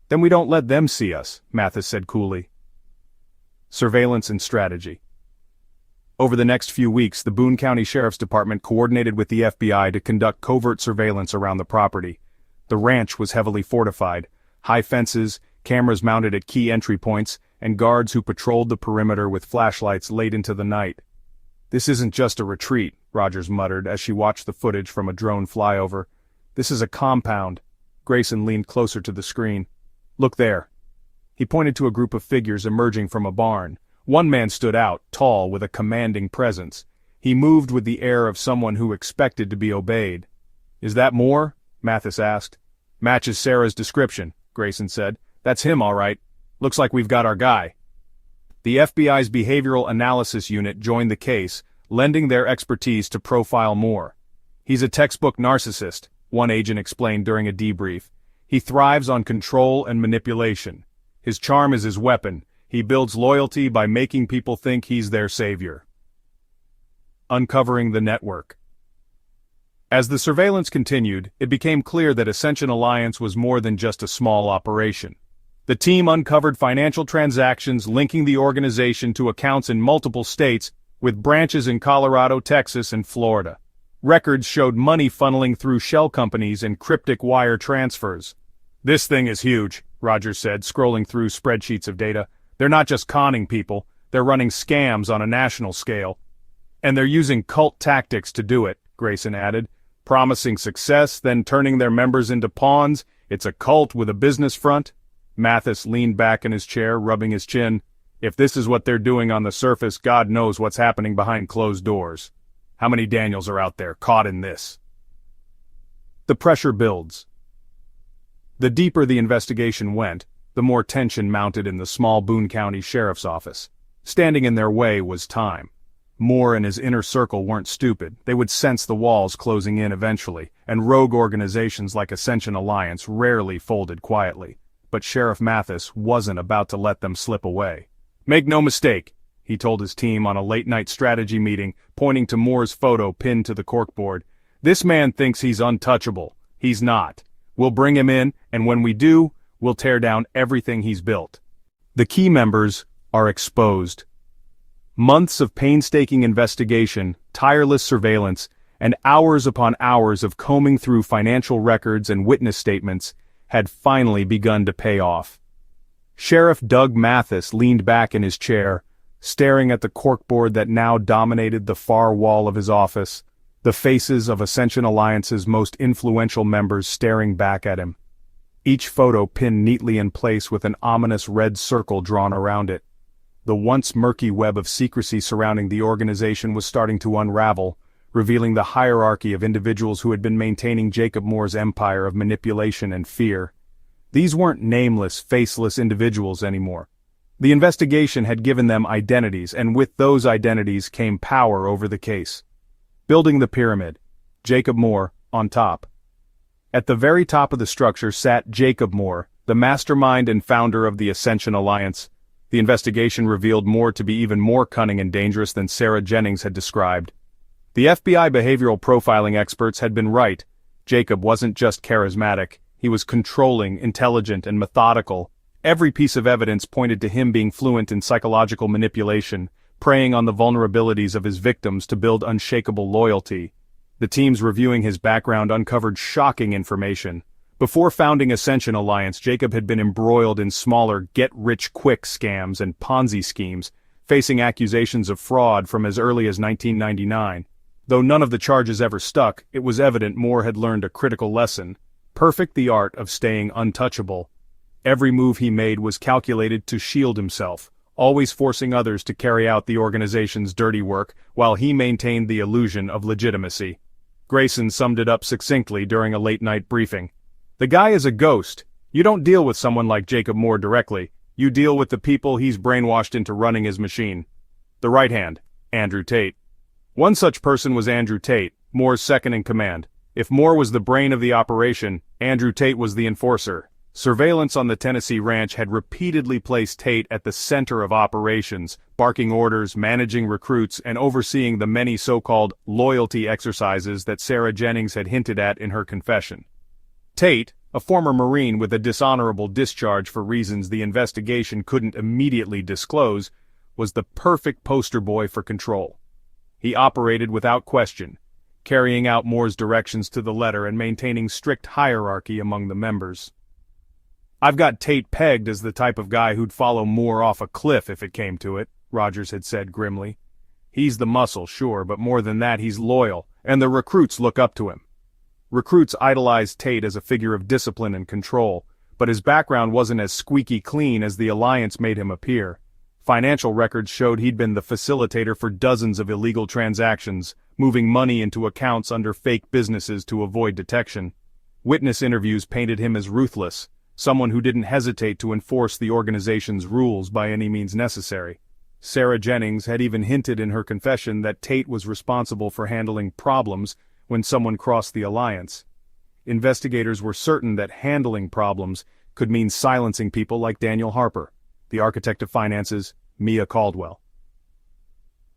"Then we don't let them see us," Mathis said coolly. Surveillance and strategy. Over the next few weeks, the Boone County Sheriff's Department coordinated with the FBI to conduct covert surveillance around the property. The ranch was heavily fortified, high fences, cameras mounted at key entry points, and guards who patrolled the perimeter with flashlights late into the night. "This isn't just a retreat," Rogers muttered as she watched the footage from a drone flyover. "This is a compound." Grayson leaned closer to the screen. "Look there." He pointed to a group of figures emerging from a barn. One man stood out, tall, with a commanding presence. He moved with the air of someone who expected to be obeyed. "Is that Moore?" Mathis asked. "Matches Sarah's description," Grayson said. "That's him, all right. Looks like we've got our guy." The FBI's Behavioral Analysis Unit joined the case, lending their expertise to profile Moore. "He's a textbook narcissist," one agent explained during a debrief. "He thrives on control and manipulation. His charm is his weapon. He builds loyalty by making people think he's their savior." Uncovering the network. As the surveillance continued, it became clear that Ascension Alliance was more than just a small operation. The team uncovered financial transactions linking the organization to accounts in multiple states, with branches in Colorado, Texas, and Florida. Records showed money funneling through shell companies and cryptic wire transfers. "This thing is huge," Rogers said, scrolling through spreadsheets of data. "They're not just conning people, they're running scams on a national scale. And they're using cult tactics to do it," Grayson added. "Promising success, then turning their members into pawns. It's a cult with a business front." Mathis leaned back in his chair, rubbing his chin. "If this is what they're doing on the surface, God knows what's happening behind closed doors. How many Daniels are out there caught in this?" The pressure builds. The deeper the investigation went, the more tension mounted in the small Boone County Sheriff's Office. Standing in their way was time. Moore and his inner circle weren't stupid. They would sense the walls closing in eventually, and rogue organizations like Ascension Alliance rarely folded quietly. But Sheriff Mathis wasn't about to let them slip away. "Make no mistake," he told his team on a late-night strategy meeting, pointing to Moore's photo pinned to the corkboard. "This man thinks he's untouchable. He's not. We'll bring him in, and when we do, we'll tear down everything he's built." The key members are exposed. Months of painstaking investigation, tireless surveillance, and hours upon hours of combing through financial records and witness statements had finally begun to pay off. Sheriff Doug Mathis leaned back in his chair, staring at the corkboard that now dominated the far wall of his office, the faces of Ascension Alliance's most influential members staring back at him. Each photo pinned neatly in place with an ominous red circle drawn around it. The once murky web of secrecy surrounding the organization was starting to unravel, revealing the hierarchy of individuals who had been maintaining Jacob Moore's empire of manipulation and fear. These weren't nameless, faceless individuals anymore. The investigation had given them identities, and with those identities came power over the case. Building the pyramid. Jacob Moore, on top. At the very top of the structure sat Jacob Moore, the mastermind and founder of the Ascension Alliance. The investigation revealed Moore to be even more cunning and dangerous than Sarah Jennings had described. The FBI behavioral profiling experts had been right. Jacob wasn't just charismatic, he was controlling, intelligent, and methodical. Every piece of evidence pointed to him being fluent in psychological manipulation, preying on the vulnerabilities of his victims to build unshakable loyalty. The teams reviewing his background uncovered shocking information. Before founding Ascension Alliance, Jacob had been embroiled in smaller get-rich-quick scams and Ponzi schemes, facing accusations of fraud from as early as 1999. Though none of the charges ever stuck, it was evident Moore had learned a critical lesson: perfect the art of staying untouchable. Every move he made was calculated to shield himself, always forcing others to carry out the organization's dirty work while he maintained the illusion of legitimacy. Grayson summed it up succinctly during a late-night briefing. "The guy is a ghost. You don't deal with someone like Jacob Moore directly, you deal with the people he's brainwashed into running his machine." The right hand, Andrew Tate. One such person was Andrew Tate, Moore's second-in-command. If Moore was the brain of the operation, Andrew Tate was the enforcer. Surveillance on the Tennessee ranch had repeatedly placed Tate at the center of operations, barking orders, managing recruits, and overseeing the many so-called loyalty exercises that Sarah Jennings had hinted at in her confession. Tate, a former Marine with a dishonorable discharge for reasons the investigation couldn't immediately disclose, was the perfect poster boy for control. He operated without question, carrying out Moore's directions to the letter and maintaining strict hierarchy among the members. "I've got Tate pegged as the type of guy who'd follow Moore off a cliff if it came to it," Rogers had said grimly. "He's the muscle, sure, but more than that he's loyal, and the recruits look up to him." Recruits idolized Tate as a figure of discipline and control, but his background wasn't as squeaky clean as the Alliance made him appear. Financial records showed he'd been the facilitator for dozens of illegal transactions, moving money into accounts under fake businesses to avoid detection. Witness interviews painted him as ruthless, someone who didn't hesitate to enforce the organization's rules by any means necessary. Sarah Jennings had even hinted in her confession that Tate was responsible for handling problems when someone crossed the Alliance. Investigators were certain that handling problems could mean silencing people like Daniel Harper, the architect of finances, Mia Caldwell.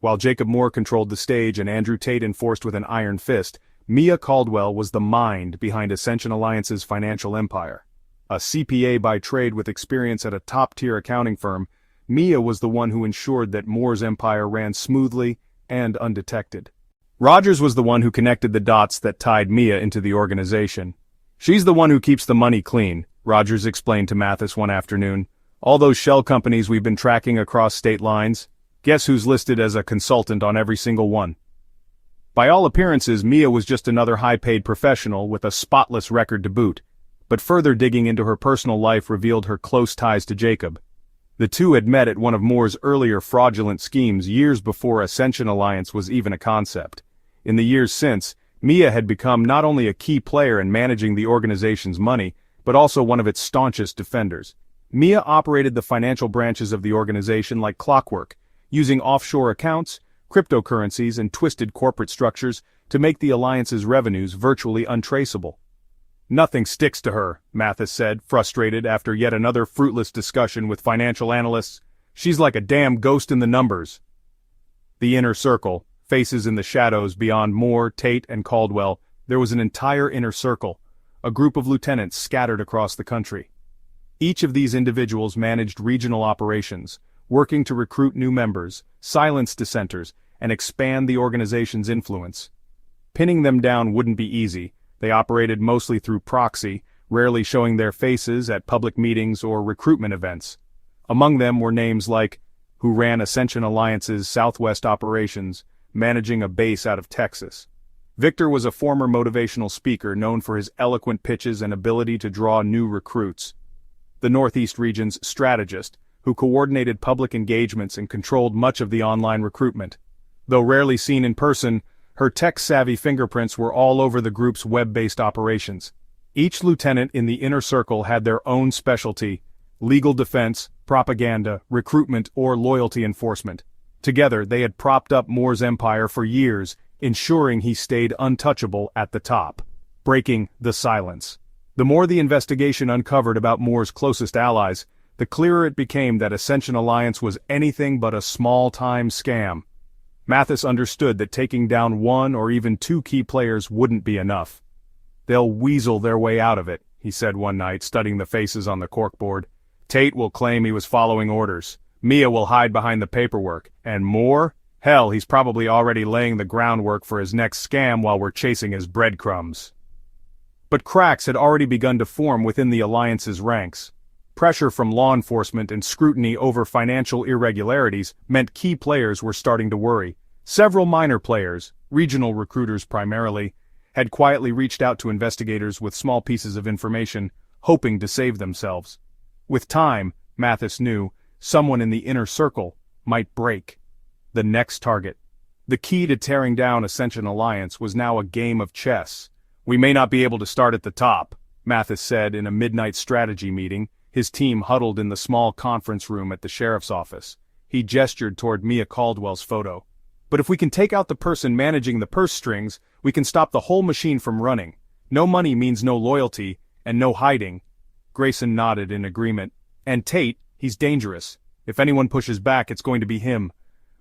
While Jacob Moore controlled the stage and Andrew Tate enforced with an iron fist, Mia Caldwell was the mind behind Ascension Alliance's financial empire. A CPA by trade with experience at a top-tier accounting firm, Mia was the one who ensured that Moore's empire ran smoothly and undetected. Rogers was the one who connected the dots that tied Mia into the organization. "She's the one who keeps the money clean," Rogers explained to Mathis one afternoon. "All those shell companies we've been tracking across state lines, guess who's listed as a consultant on every single one?" By all appearances, Mia was just another high-paid professional with a spotless record to boot, but further digging into her personal life revealed her close ties to Jacob. The two had met at one of Moore's earlier fraudulent schemes years before Ascension Alliance was even a concept. In the years since, Mia had become not only a key player in managing the organization's money, but also one of its staunchest defenders. Mia operated the financial branches of the organization like clockwork, using offshore accounts, cryptocurrencies, and twisted corporate structures to make the Alliance's revenues virtually untraceable. "Nothing sticks to her," Mathis said, frustrated after yet another fruitless discussion with financial analysts. "She's like a damn ghost in the numbers." The inner circle, faces in the shadows beyond Moore, Tate, and Caldwell, there was an entire inner circle, a group of lieutenants scattered across the country. Each of these individuals managed regional operations, working to recruit new members, silence dissenters, and expand the organization's influence. Pinning them down wouldn't be easy. They operated mostly through proxy, rarely showing their faces at public meetings or recruitment events. Among them were names like, who ran Ascension Alliance's Southwest operations, managing a base out of Texas. Victor was a former motivational speaker known for his eloquent pitches and ability to draw new recruits. The Northeast region's strategist, who coordinated public engagements and controlled much of the online recruitment. Though rarely seen in person, her tech-savvy fingerprints were all over the group's web-based operations. Each lieutenant in the inner circle had their own specialty: legal defense, propaganda, recruitment, or loyalty enforcement. Together, they had propped up Moore's empire for years, ensuring he stayed untouchable at the top. Breaking the silence. The more the investigation uncovered about Moore's closest allies, the clearer it became that Ascension Alliance was anything but a small-time scam. Mathis understood that taking down one or even two key players wouldn't be enough. "They'll weasel their way out of it," he said one night, studying the faces on the corkboard. "Tate will claim he was following orders. Mia will hide behind the paperwork. And Moore? Hell, he's probably already laying the groundwork for his next scam while we're chasing his breadcrumbs." But cracks had already begun to form within the Alliance's ranks. Pressure from law enforcement and scrutiny over financial irregularities meant key players were starting to worry. Several minor players, regional recruiters primarily, had quietly reached out to investigators with small pieces of information, hoping to save themselves. With time, Mathis knew, someone in the inner circle might break. The next target. The key to tearing down Ascension Alliance was now a game of chess. "We may not be able to start at the top," Mathis said in a midnight strategy meeting, his team huddled in the small conference room at the sheriff's office. He gestured toward Mia Caldwell's photo. "But if we can take out the person managing the purse strings, we can stop the whole machine from running. No money means no loyalty, and no hiding." Grayson nodded in agreement. "And Tate, he's dangerous. If anyone pushes back, it's going to be him.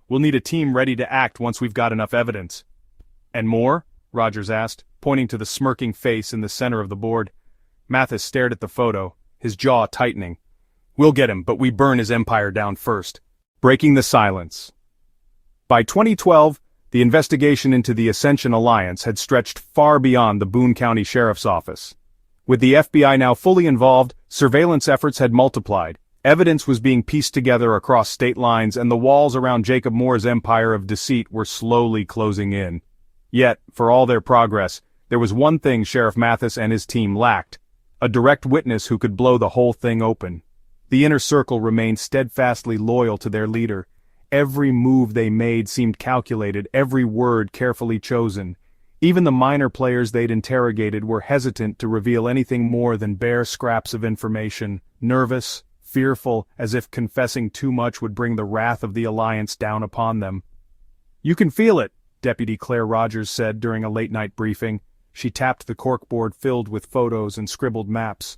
We'll need a team ready to act once we've got enough evidence." "And Moore?" Rogers asked, pointing to the smirking face in the center of the board. Mathis stared at the photo, his jaw tightening. "We'll get him, but we burn his empire down first." Breaking the silence. By 2012, the investigation into the Ascension Alliance had stretched far beyond the Boone County Sheriff's Office. With the FBI now fully involved, surveillance efforts had multiplied. Evidence was being pieced together across state lines, and the walls around Jacob Moore's empire of deceit were slowly closing in. Yet, for all their progress, there was one thing Sheriff Mathis and his team lacked: a direct witness who could blow the whole thing open. The inner circle remained steadfastly loyal to their leader. Every move they made seemed calculated, every word carefully chosen. Even the minor players they'd interrogated were hesitant to reveal anything more than bare scraps of information, nervous, fearful, as if confessing too much would bring the wrath of the Alliance down upon them. "You can feel it," Deputy Claire Rogers said during a late-night briefing. She tapped the corkboard filled with photos and scribbled maps.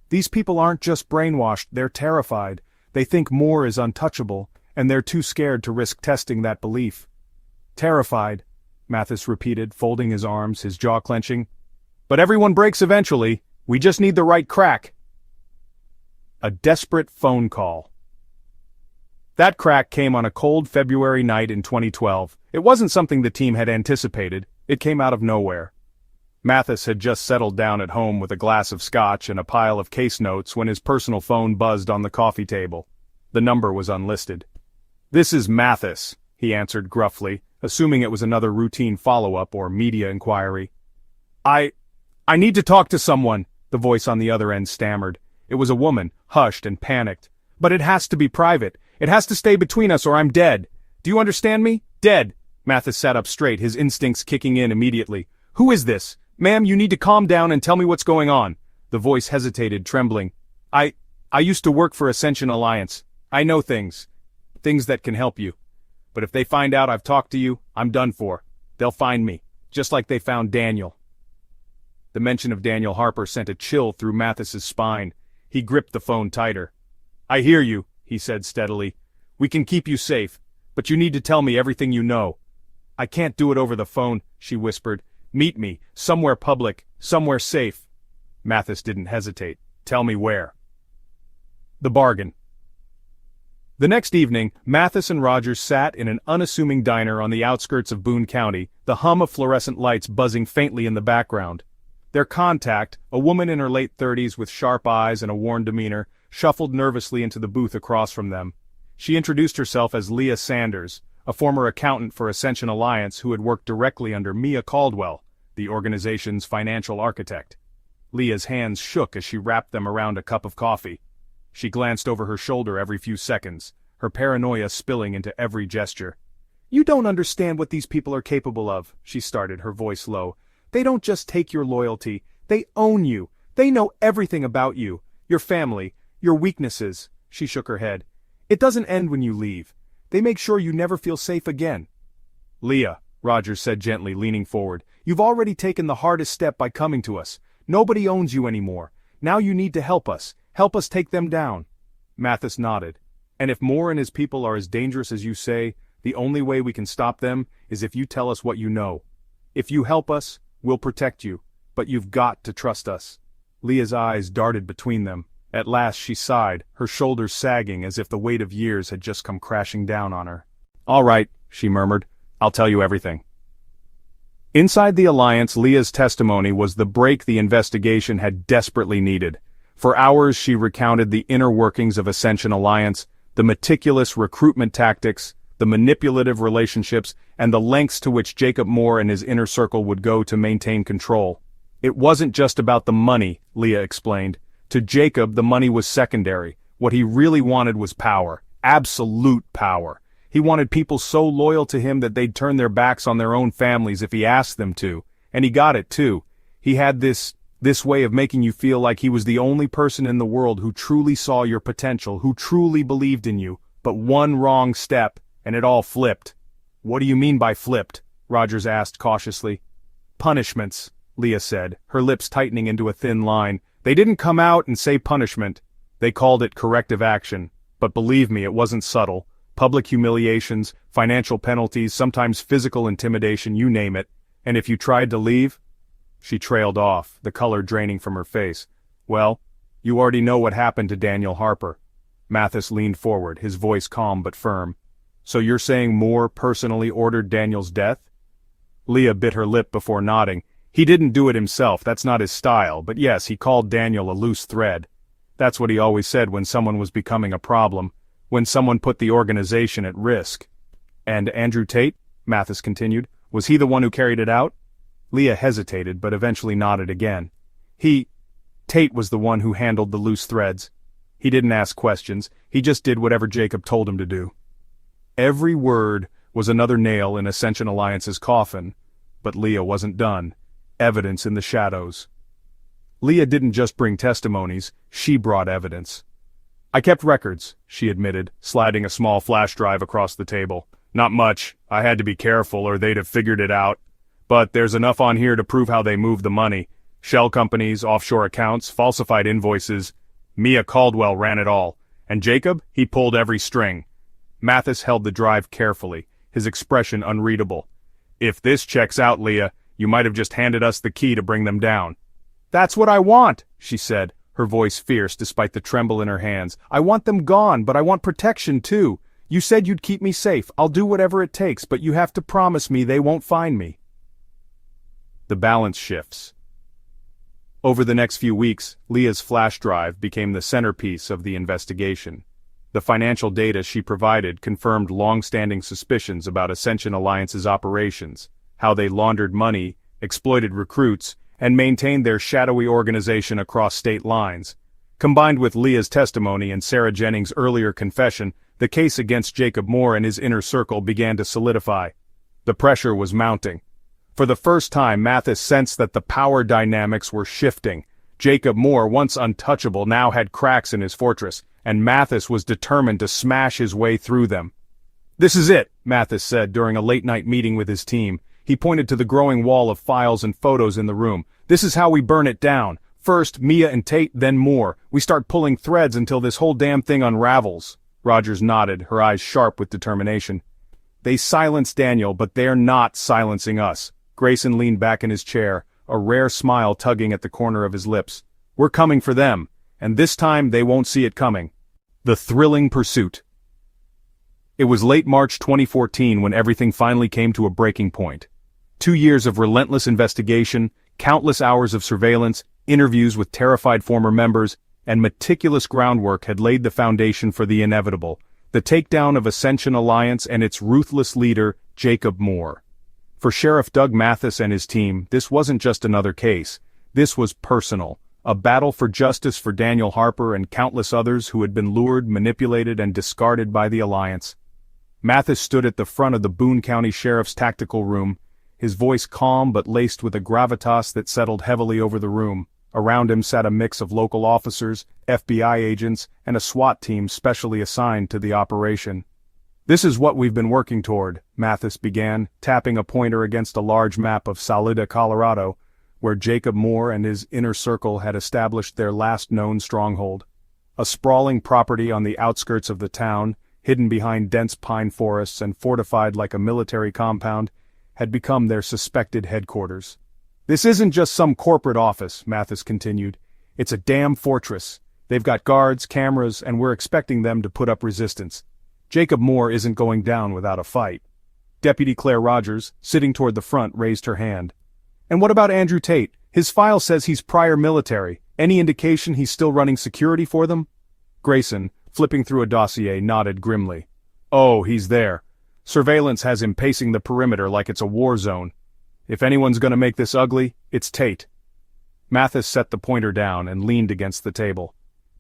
"These people aren't just brainwashed, they're terrified. They think Moore is untouchable, and they're too scared to risk testing that belief." "Terrified," Mathis repeated, folding his arms, his jaw clenching. "But everyone breaks eventually. We just need the right crack." A desperate phone call. That crack came on a cold February night in 2012. It wasn't something the team had anticipated. It came out of nowhere. Mathis had just settled down at home with a glass of scotch and a pile of case notes when his personal phone buzzed on the coffee table. The number was unlisted. "This is Mathis," he answered gruffly, assuming it was another routine follow-up or media inquiry. I need to talk to someone," the voice on the other end stammered. It was a woman, hushed and panicked. "But it has to be private. It has to stay between us or I'm dead. Do you understand me? Dead." Mathis sat up straight, his instincts kicking in immediately. "Who is this? Ma'am, you need to calm down and tell me what's going on." The voice hesitated, trembling. I used to work for Ascension Alliance. I know things that can help you. But if they find out I've talked to you, I'm done for. They'll find me, just like they found Daniel." The mention of Daniel Harper sent a chill through Mathis's spine. He gripped the phone tighter. "I hear you," he said steadily. "We can keep you safe, but you need to tell me everything you know." "I can't do it over the phone," she whispered. "Meet me, somewhere public, somewhere safe." Mathis didn't hesitate. "Tell me where." The bargain. The next evening, Mathis and Rogers sat in an unassuming diner on the outskirts of Boone County, the hum of fluorescent lights buzzing faintly in the background. Their contact, a woman in her late 30s with sharp eyes and a worn demeanor, shuffled nervously into the booth across from them. She introduced herself as Leah Sanders, a former accountant for Ascension Alliance who had worked directly under Mia Caldwell, the organization's financial architect. Leah's hands shook as she wrapped them around a cup of coffee. She glanced over her shoulder every few seconds, her paranoia spilling into every gesture. "You don't understand what these people are capable of," she started, her voice low. "They don't just take your loyalty, they own you. They know everything about you, your family, your weaknesses." She shook her head. "It doesn't end when you leave. They make sure you never feel safe again." "Leah," Rogers said gently, leaning forward, "you've already taken the hardest step by coming to us. Nobody owns you anymore. Now you need to help us take them down." Mathis nodded. "And if Moore and his people are as dangerous as you say, the only way we can stop them is if you tell us what you know. If you help us, we'll protect you, but you've got to trust us." Leah's eyes darted between them. At last she sighed, her shoulders sagging as if the weight of years had just come crashing down on her. "All right," she murmured, "I'll tell you everything." Inside the Alliance, Leah's testimony was the break the investigation had desperately needed. For hours she recounted the inner workings of Ascension Alliance, the meticulous recruitment tactics, the manipulative relationships, and the lengths to which Jacob Moore and his inner circle would go to maintain control. "It wasn't just about the money," Leah explained. "To Jacob, the money was secondary. What he really wanted was power. Absolute power. He wanted people so loyal to him that they'd turn their backs on their own families if he asked them to. And he got it too. He had this way of making you feel like he was the only person in the world who truly saw your potential, who truly believed in you. But one wrong step, and it all flipped." "What do you mean by flipped?" Rogers asked cautiously. "Punishments," Leah said, her lips tightening into a thin line. "They didn't come out and say punishment. They called it corrective action. But believe me, it wasn't subtle. Public humiliations, financial penalties, sometimes physical intimidation, you name it. And if you tried to leave..." She trailed off, the color draining from her face. "Well, you already know what happened to Daniel Harper." Mathis leaned forward, his voice calm but firm. "So you're saying Moore personally ordered Daniel's death?" Leah bit her lip before nodding. "He didn't do it himself, that's not his style, but yes, he called Daniel a loose thread. That's what he always said when someone was becoming a problem, when someone put the organization at risk." "And Andrew Tate?" Mathis continued. "Was he the one who carried it out?" Leah hesitated, but eventually nodded again. Tate was the one who handled the loose threads. He didn't ask questions, he just did whatever Jacob told him to do." Every word was another nail in Ascension Alliance's coffin, but Leah wasn't done. Evidence in the shadows. Leah didn't just bring testimonies, she brought evidence. "I kept records," she admitted, sliding a small flash drive across the table. "Not much, I had to be careful or they'd have figured it out. But there's enough on here to prove how they moved the money. Shell companies, offshore accounts, falsified invoices. Mia Caldwell ran it all. And Jacob, he pulled every string." Mathis held the drive carefully, his expression unreadable. "If this checks out, Leah, you might have just handed us the key to bring them down." "That's what I want," she said, her voice fierce despite the tremble in her hands. "I want them gone, but I want protection too. You said you'd keep me safe. I'll do whatever it takes, but you have to promise me they won't find me." The balance shifts. Over the next few weeks, Leah's flash drive became the centerpiece of the investigation. The financial data she provided confirmed long-standing suspicions about Ascension Alliance's operations, how they laundered money, exploited recruits, and maintained their shadowy organization across state lines. Combined with Leah's testimony and Sarah Jennings' earlier confession, the case against Jacob Moore and his inner circle began to solidify. The pressure was mounting. For the first time, Mathis sensed that the power dynamics were shifting. Jacob Moore, once untouchable, now had cracks in his fortress, and Mathis was determined to smash his way through them. "This is it," Mathis said during a late-night meeting with his team. He pointed to the growing wall of files and photos in the room. "This is how we burn it down. First, Mia and Tate, then Moore. We start pulling threads until this whole damn thing unravels." Rogers nodded, her eyes sharp with determination. "They silenced Daniel, but they're not silencing us." Grayson leaned back in his chair, a rare smile tugging at the corner of his lips. "We're coming for them, and this time they won't see it coming." The thrilling pursuit. It was late March 2014 when everything finally came to a breaking point. 2 years of relentless investigation, countless hours of surveillance, interviews with terrified former members, and meticulous groundwork had laid the foundation for the inevitable, the takedown of Ascension Alliance and its ruthless leader, Jacob Moore. For Sheriff Doug Mathis and his team, this wasn't just another case. This was personal, A battle for justice for Daniel Harper and countless others who had been lured, manipulated, and discarded by the Alliance. Mathis stood at the front of the Boone County Sheriff's tactical room, his voice calm but laced with a gravitas that settled heavily over the room. Around him sat a mix of local officers, FBI agents, and a SWAT team specially assigned to the operation. "This is what we've been working toward," Mathis began, tapping a pointer against a large map of Salida, Colorado, where Jacob Moore and his inner circle had established their last known stronghold. A sprawling property on the outskirts of the town, hidden behind dense pine forests and fortified like a military compound, had become their suspected headquarters. "This isn't just some corporate office," Mathis continued. "It's a damn fortress. They've got guards, cameras, and we're expecting them to put up resistance. Jacob Moore isn't going down without a fight." Deputy Claire Rogers, sitting toward the front, raised her hand. "And what about Andrew Tate? His file says he's prior military. Any indication he's still running security for them?" Grayson, flipping through a dossier, nodded grimly. "Oh, he's there. Surveillance has him pacing the perimeter like it's a war zone. If anyone's gonna make this ugly, it's Tate." Mathis set the pointer down and leaned against the table.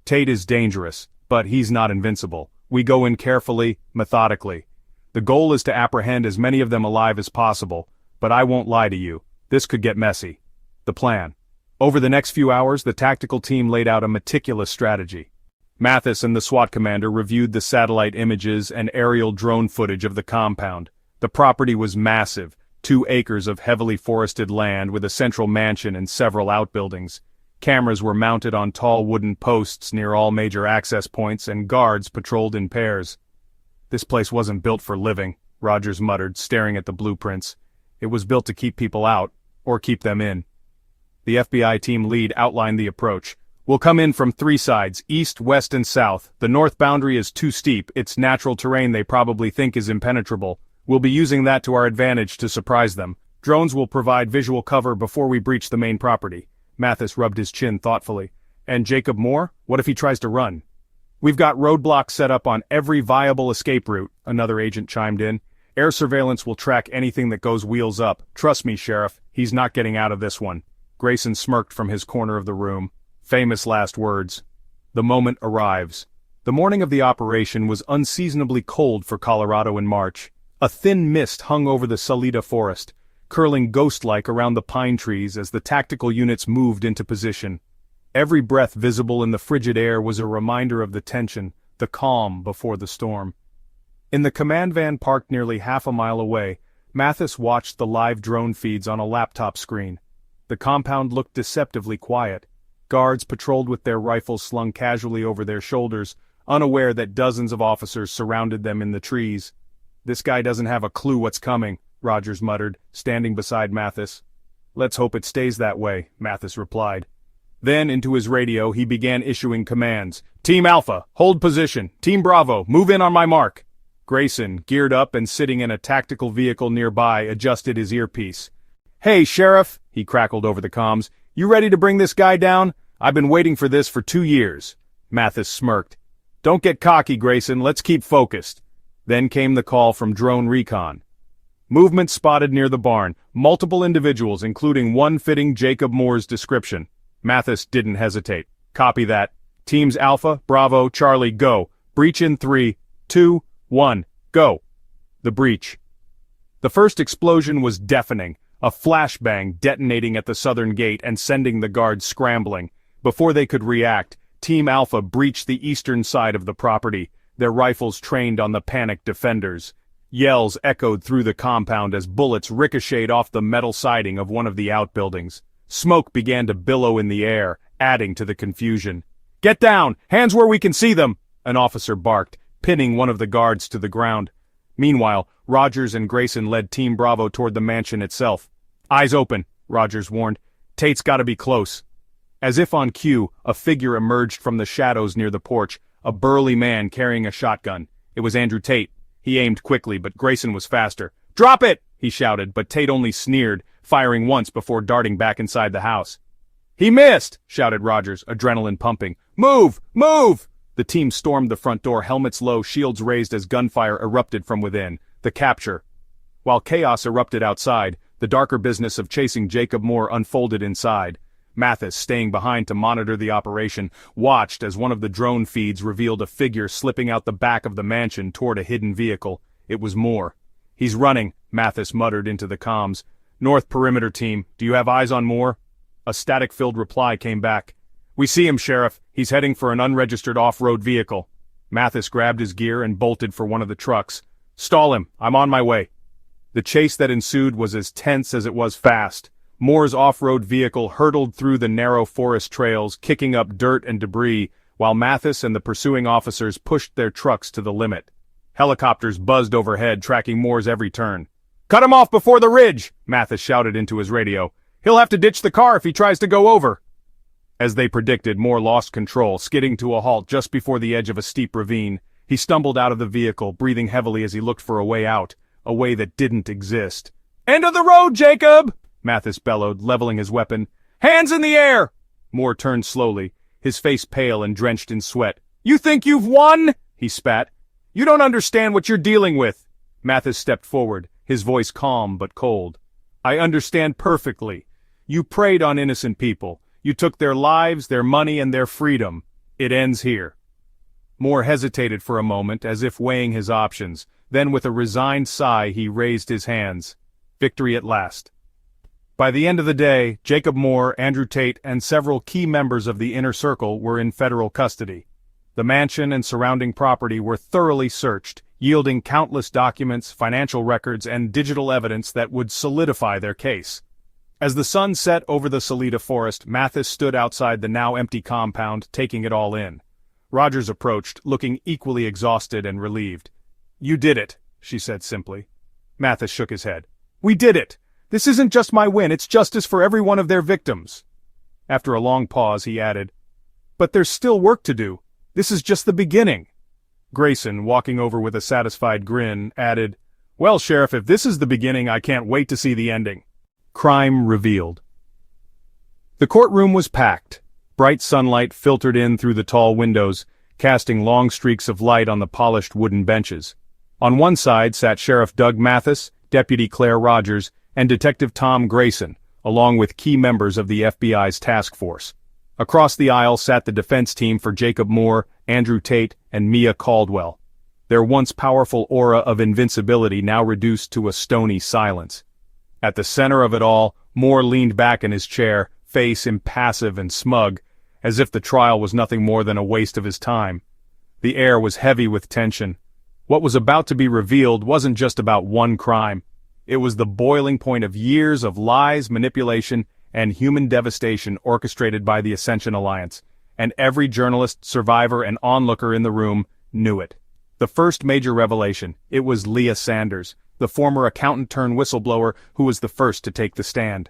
"Tate is dangerous, but he's not invincible. We go in carefully, methodically. The goal is to apprehend as many of them alive as possible, but I won't lie to you, this could get messy." The plan. Over the next few hours, the tactical team laid out a meticulous strategy. Mathis and the SWAT commander reviewed the satellite images and aerial drone footage of the compound. The property was massive, 2 acres of heavily forested land with a central mansion and several outbuildings. Cameras were mounted on tall wooden posts near all major access points and guards patrolled in pairs. "This place wasn't built for living," Rogers muttered, staring at the blueprints. "It was built to keep people out, or keep them in." The FBI team lead outlined the approach. "We'll come in from 3 sides, east, west, and south. The north boundary is too steep, it's natural terrain they probably think is impenetrable. We'll be using that to our advantage to surprise them. Drones will provide visual cover before we breach the main property." Mathis rubbed his chin thoughtfully. "And Jacob Moore? What if he tries to run?" "We've got roadblocks set up on every viable escape route," another agent chimed in. "Air surveillance will track anything that goes wheels up. Trust me, Sheriff, he's not getting out of this one." Grayson smirked from his corner of the room. Famous last words. The moment arrives. The morning of the operation was unseasonably cold for Colorado in March. A thin mist hung over the Salida forest, curling ghost-like around the pine trees as the tactical units moved into position. Every breath visible in the frigid air was a reminder of the tension, the calm before the storm. In the command van parked nearly half a mile away, Mathis watched the live drone feeds on a laptop screen. The compound looked deceptively quiet. Guards patrolled with their rifles slung casually over their shoulders, unaware that dozens of officers surrounded them in the trees. "This guy doesn't have a clue what's coming," Rogers muttered, standing beside Mathis. "Let's hope it stays that way," Mathis replied. Then into his radio he began issuing commands. "Team Alpha, hold position. Team Bravo, move in on my mark." Grayson, geared up and sitting in a tactical vehicle nearby, adjusted his earpiece. "Hey, Sheriff," he crackled over the comms, "you ready to bring this guy down? I've been waiting for this for 2 years. Mathis smirked. "Don't get cocky, Grayson, let's keep focused." Then came the call from Drone Recon. Movement spotted near the barn, multiple individuals including one fitting Jacob Moore's description. Mathis didn't hesitate. "Copy that. Teams Alpha, Bravo, Charlie, go. Breach in 3, 2, 1, go." The breach. The first explosion was deafening, a flashbang detonating at the southern gate and sending the guards scrambling. Before they could react, Team Alpha breached the eastern side of the property, their rifles trained on the panicked defenders. Yells echoed through the compound as bullets ricocheted off the metal siding of one of the outbuildings. Smoke began to billow in the air, adding to the confusion. "Get down! Hands where we can see them!" an officer barked, pinning one of the guards to the ground. Meanwhile, Rogers and Grayson led Team Bravo toward the mansion itself. "Eyes open," Rogers warned. "Tate's gotta be close." As if on cue, a figure emerged from the shadows near the porch, a burly man carrying a shotgun. It was Andrew Tate. He aimed quickly, but Grayson was faster. "Drop it!" he shouted, but Tate only sneered, firing once before darting back inside the house. "He missed!" shouted Rogers, adrenaline pumping. "Move! Move!" The team stormed the front door, helmets low, shields raised as gunfire erupted from within. The capture. While chaos erupted outside, the darker business of chasing Jacob Moore unfolded inside. Mathis, staying behind to monitor the operation, watched as one of the drone feeds revealed a figure slipping out the back of the mansion toward a hidden vehicle. It was Moore. "He's running," Mathis muttered into the comms. "North Perimeter Team, do you have eyes on Moore?" A static-filled reply came back. "We see him, Sheriff. He's heading for an unregistered off-road vehicle." Mathis grabbed his gear and bolted for one of the trucks. "Stall him. I'm on my way." The chase that ensued was as tense as it was fast. Moore's off-road vehicle hurtled through the narrow forest trails, kicking up dirt and debris, while Mathis and the pursuing officers pushed their trucks to the limit. Helicopters buzzed overhead, tracking Moore's every turn. "Cut him off before the ridge!" Mathis shouted into his radio. "He'll have to ditch the car if he tries to go over." As they predicted, Moore lost control, skidding to a halt just before the edge of a steep ravine. He stumbled out of the vehicle, breathing heavily as he looked for a way out, a way that didn't exist. "End of the road, Jacob!" Mathis bellowed, leveling his weapon. "Hands in the air!" Moore turned slowly, his face pale and drenched in sweat. "You think you've won?" he spat. "You don't understand what you're dealing with." Mathis stepped forward, his voice calm but cold. "I understand perfectly. You preyed on innocent people. You took their lives, their money, and their freedom. It ends here." Moore hesitated for a moment, as if weighing his options. Then with a resigned sigh he raised his hands. Victory at last. By the end of the day, Jacob Moore, Andrew Tate, and several key members of the Inner Circle were in federal custody. The mansion and surrounding property were thoroughly searched, yielding countless documents, financial records, and digital evidence that would solidify their case. As the sun set over the Salida forest, Mathis stood outside the now-empty compound, taking it all in. Rogers approached, looking equally exhausted and relieved. "You did it," she said simply. Mathis shook his head. "We did it! This isn't just my win, it's justice for every one of their victims." After a long pause, he added, "But there's still work to do. This is just the beginning." Grayson, walking over with a satisfied grin, added, "Well, Sheriff, if this is the beginning, I can't wait to see the ending." Crime revealed. The courtroom was packed. Bright sunlight filtered in through the tall windows, casting long streaks of light on the polished wooden benches. On one side sat Sheriff Doug Mathis, Deputy Claire Rogers, and Detective Tom Grayson, along with key members of the FBI's task force. Across the aisle sat the defense team for Jacob Moore, Andrew Tate, and Mia Caldwell. Their once powerful aura of invincibility now reduced to a stony silence. At the center of it all, Moore leaned back in his chair, face impassive and smug, as if the trial was nothing more than a waste of his time. The air was heavy with tension. What was about to be revealed wasn't just about one crime. It was the boiling point of years of lies, manipulation, and human devastation orchestrated by the Ascension Alliance, and every journalist, survivor, and onlooker in the room knew it. The first major revelation, it was Leah Sanders, the former accountant-turned-whistleblower who was the first to take the stand.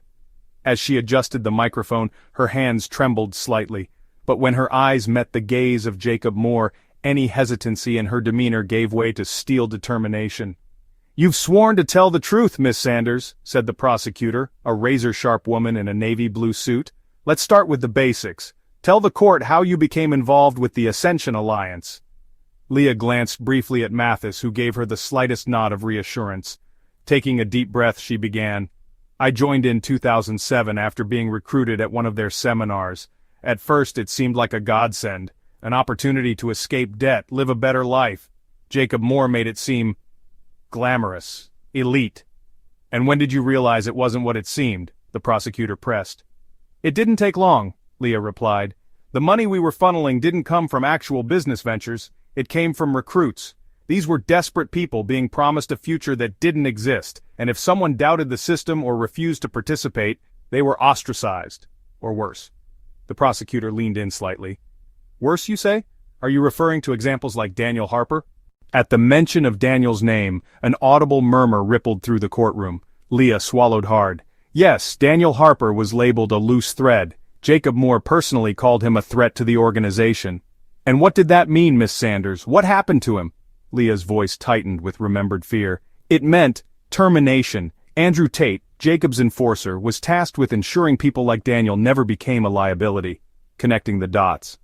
As she adjusted the microphone, her hands trembled slightly, but when her eyes met the gaze of Jacob Moore, any hesitancy in her demeanor gave way to steel determination. "You've sworn to tell the truth, Miss Sanders," said the prosecutor, a razor-sharp woman in a navy blue suit. "Let's start with the basics. Tell the court how you became involved with the Ascension Alliance." Leah glanced briefly at Mathis, who gave her the slightest nod of reassurance. Taking a deep breath, she began. "I joined in 2007 after being recruited at one of their seminars. At first it seemed like a godsend, an opportunity to escape debt, live a better life. Jacob Moore made it seem glamorous, elite." "And when did you realize it wasn't what it seemed?" the prosecutor pressed. "It didn't take long," Leah replied. "The money we were funneling didn't come from actual business ventures. It came from recruits. These were desperate people being promised a future that didn't exist, and if someone doubted the system or refused to participate, they were ostracized. Or worse." The prosecutor leaned in slightly. "Worse, you say? Are you referring to examples like Daniel Harper?" At the mention of Daniel's name, an audible murmur rippled through the courtroom. Leah swallowed hard. Yes, Daniel Harper was labeled a loose thread. Jacob Moore personally called him a threat to the organization. "And what did that mean, Miss Sanders? What happened to him?" Leah's voice tightened with remembered fear. "It meant termination. Andrew Tate, Jacob's enforcer, was tasked with ensuring people like Daniel never became a liability." Connecting the dots.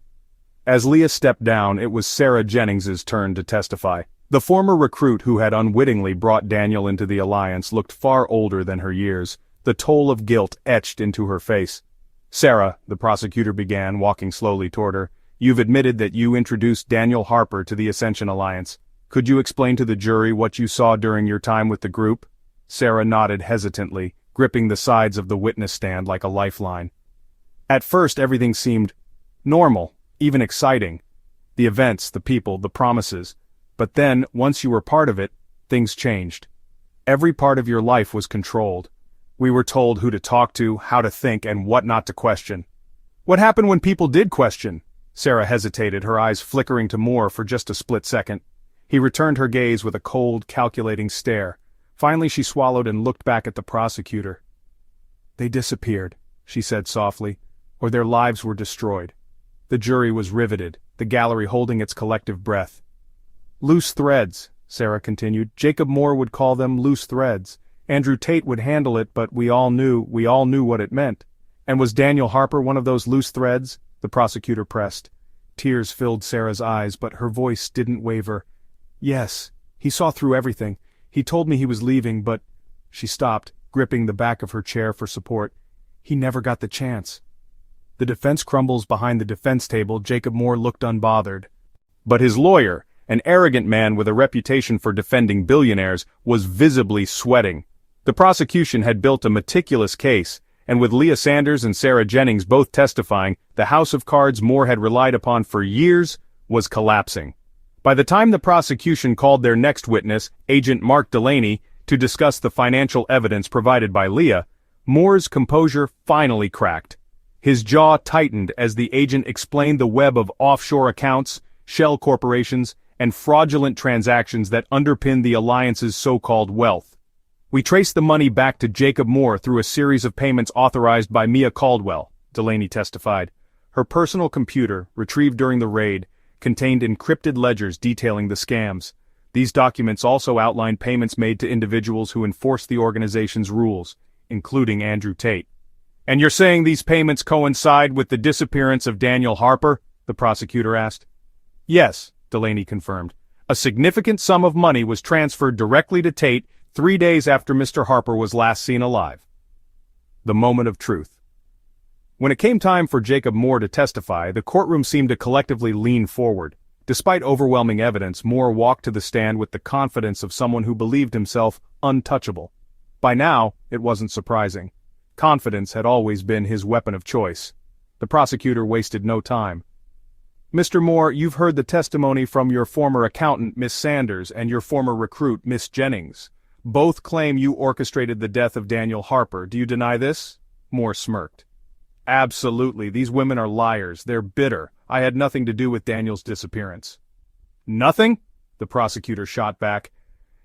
As Leah stepped down, it was Sarah Jennings's turn to testify. The former recruit who had unwittingly brought Daniel into the alliance looked far older than her years, the toll of guilt etched into her face. "Sarah," the prosecutor began, walking slowly toward her, "you've admitted that you introduced Daniel Harper to the Ascension Alliance. Could you explain to the jury what you saw during your time with the group?" Sarah nodded hesitantly, gripping the sides of the witness stand like a lifeline. "At first everything seemed normal, even exciting. The events, the people, the promises. But then, once you were part of it, things changed. Every part of your life was controlled. We were told who to talk to, how to think, and what not to question." "What happened when people did question?" Sarah hesitated, her eyes flickering to Moore for just a split second. He returned her gaze with a cold, calculating stare. Finally she swallowed and looked back at the prosecutor. "They disappeared," she said softly, "or their lives were destroyed." The jury was riveted, the gallery holding its collective breath. "Loose threads," Sarah continued. "Jacob Moore would call them loose threads. Andrew Tate would handle it, but we all knew what it meant." "And was Daniel Harper one of those loose threads?" the prosecutor pressed. Tears filled Sarah's eyes, but her voice didn't waver. "Yes, he saw through everything. He told me he was leaving, but—" She stopped, gripping the back of her chair for support. "He never got the chance." The defense crumbles behind the defense table. Jacob Moore looked unbothered. But his lawyer, an arrogant man with a reputation for defending billionaires, was visibly sweating. The prosecution had built a meticulous case, and with Leah Sanders and Sarah Jennings both testifying, the house of cards Moore had relied upon for years was collapsing. By the time the prosecution called their next witness, Agent Mark Delaney, to discuss the financial evidence provided by Leah, Moore's composure finally cracked. His jaw tightened as the agent explained the web of offshore accounts, shell corporations, and fraudulent transactions that underpin the alliance's so-called wealth. "We traced the money back to Jacob Moore through a series of payments authorized by Mia Caldwell," Delaney testified. Her personal computer, retrieved during the raid, contained encrypted ledgers detailing the scams. These documents also outlined payments made to individuals who enforced the organization's rules, including Andrew Tate. "And you're saying these payments coincide with the disappearance of Daniel Harper?" the prosecutor asked. "Yes," Delaney confirmed. "A significant sum of money was transferred directly to Tate 3 days after Mr. Harper was last seen alive." The moment of truth. When it came time for Jacob Moore to testify, the courtroom seemed to collectively lean forward. Despite overwhelming evidence, Moore walked to the stand with the confidence of someone who believed himself untouchable. By now, it wasn't surprising. Confidence had always been his weapon of choice. The prosecutor wasted no time. "Mr. Moore, you've heard the testimony from your former accountant, Miss Sanders, and your former recruit, Miss Jennings. Both claim you orchestrated the death of Daniel Harper. Do you deny this?" Moore smirked. "Absolutely. These women are liars. They're bitter. I had nothing to do with Daniel's disappearance." "Nothing?" the prosecutor shot back.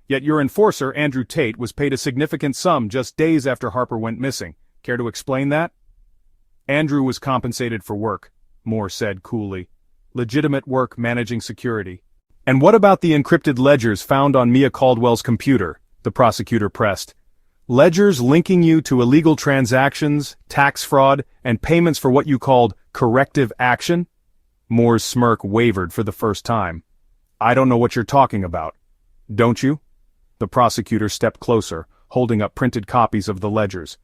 "Yet your enforcer, Andrew Tate, was paid a significant sum just days after Harper went missing. Care to explain that?" "Andrew was compensated for work," Moore said coolly. "Legitimate work managing security." "And what about the encrypted ledgers found on Mia Caldwell's computer?" the prosecutor pressed. "Ledgers linking you to illegal transactions, tax fraud, and payments for what you called corrective action?" Moore's smirk wavered for the first time. "I don't know what you're talking about." "Don't you?" The prosecutor stepped closer, holding up printed copies of the ledgers.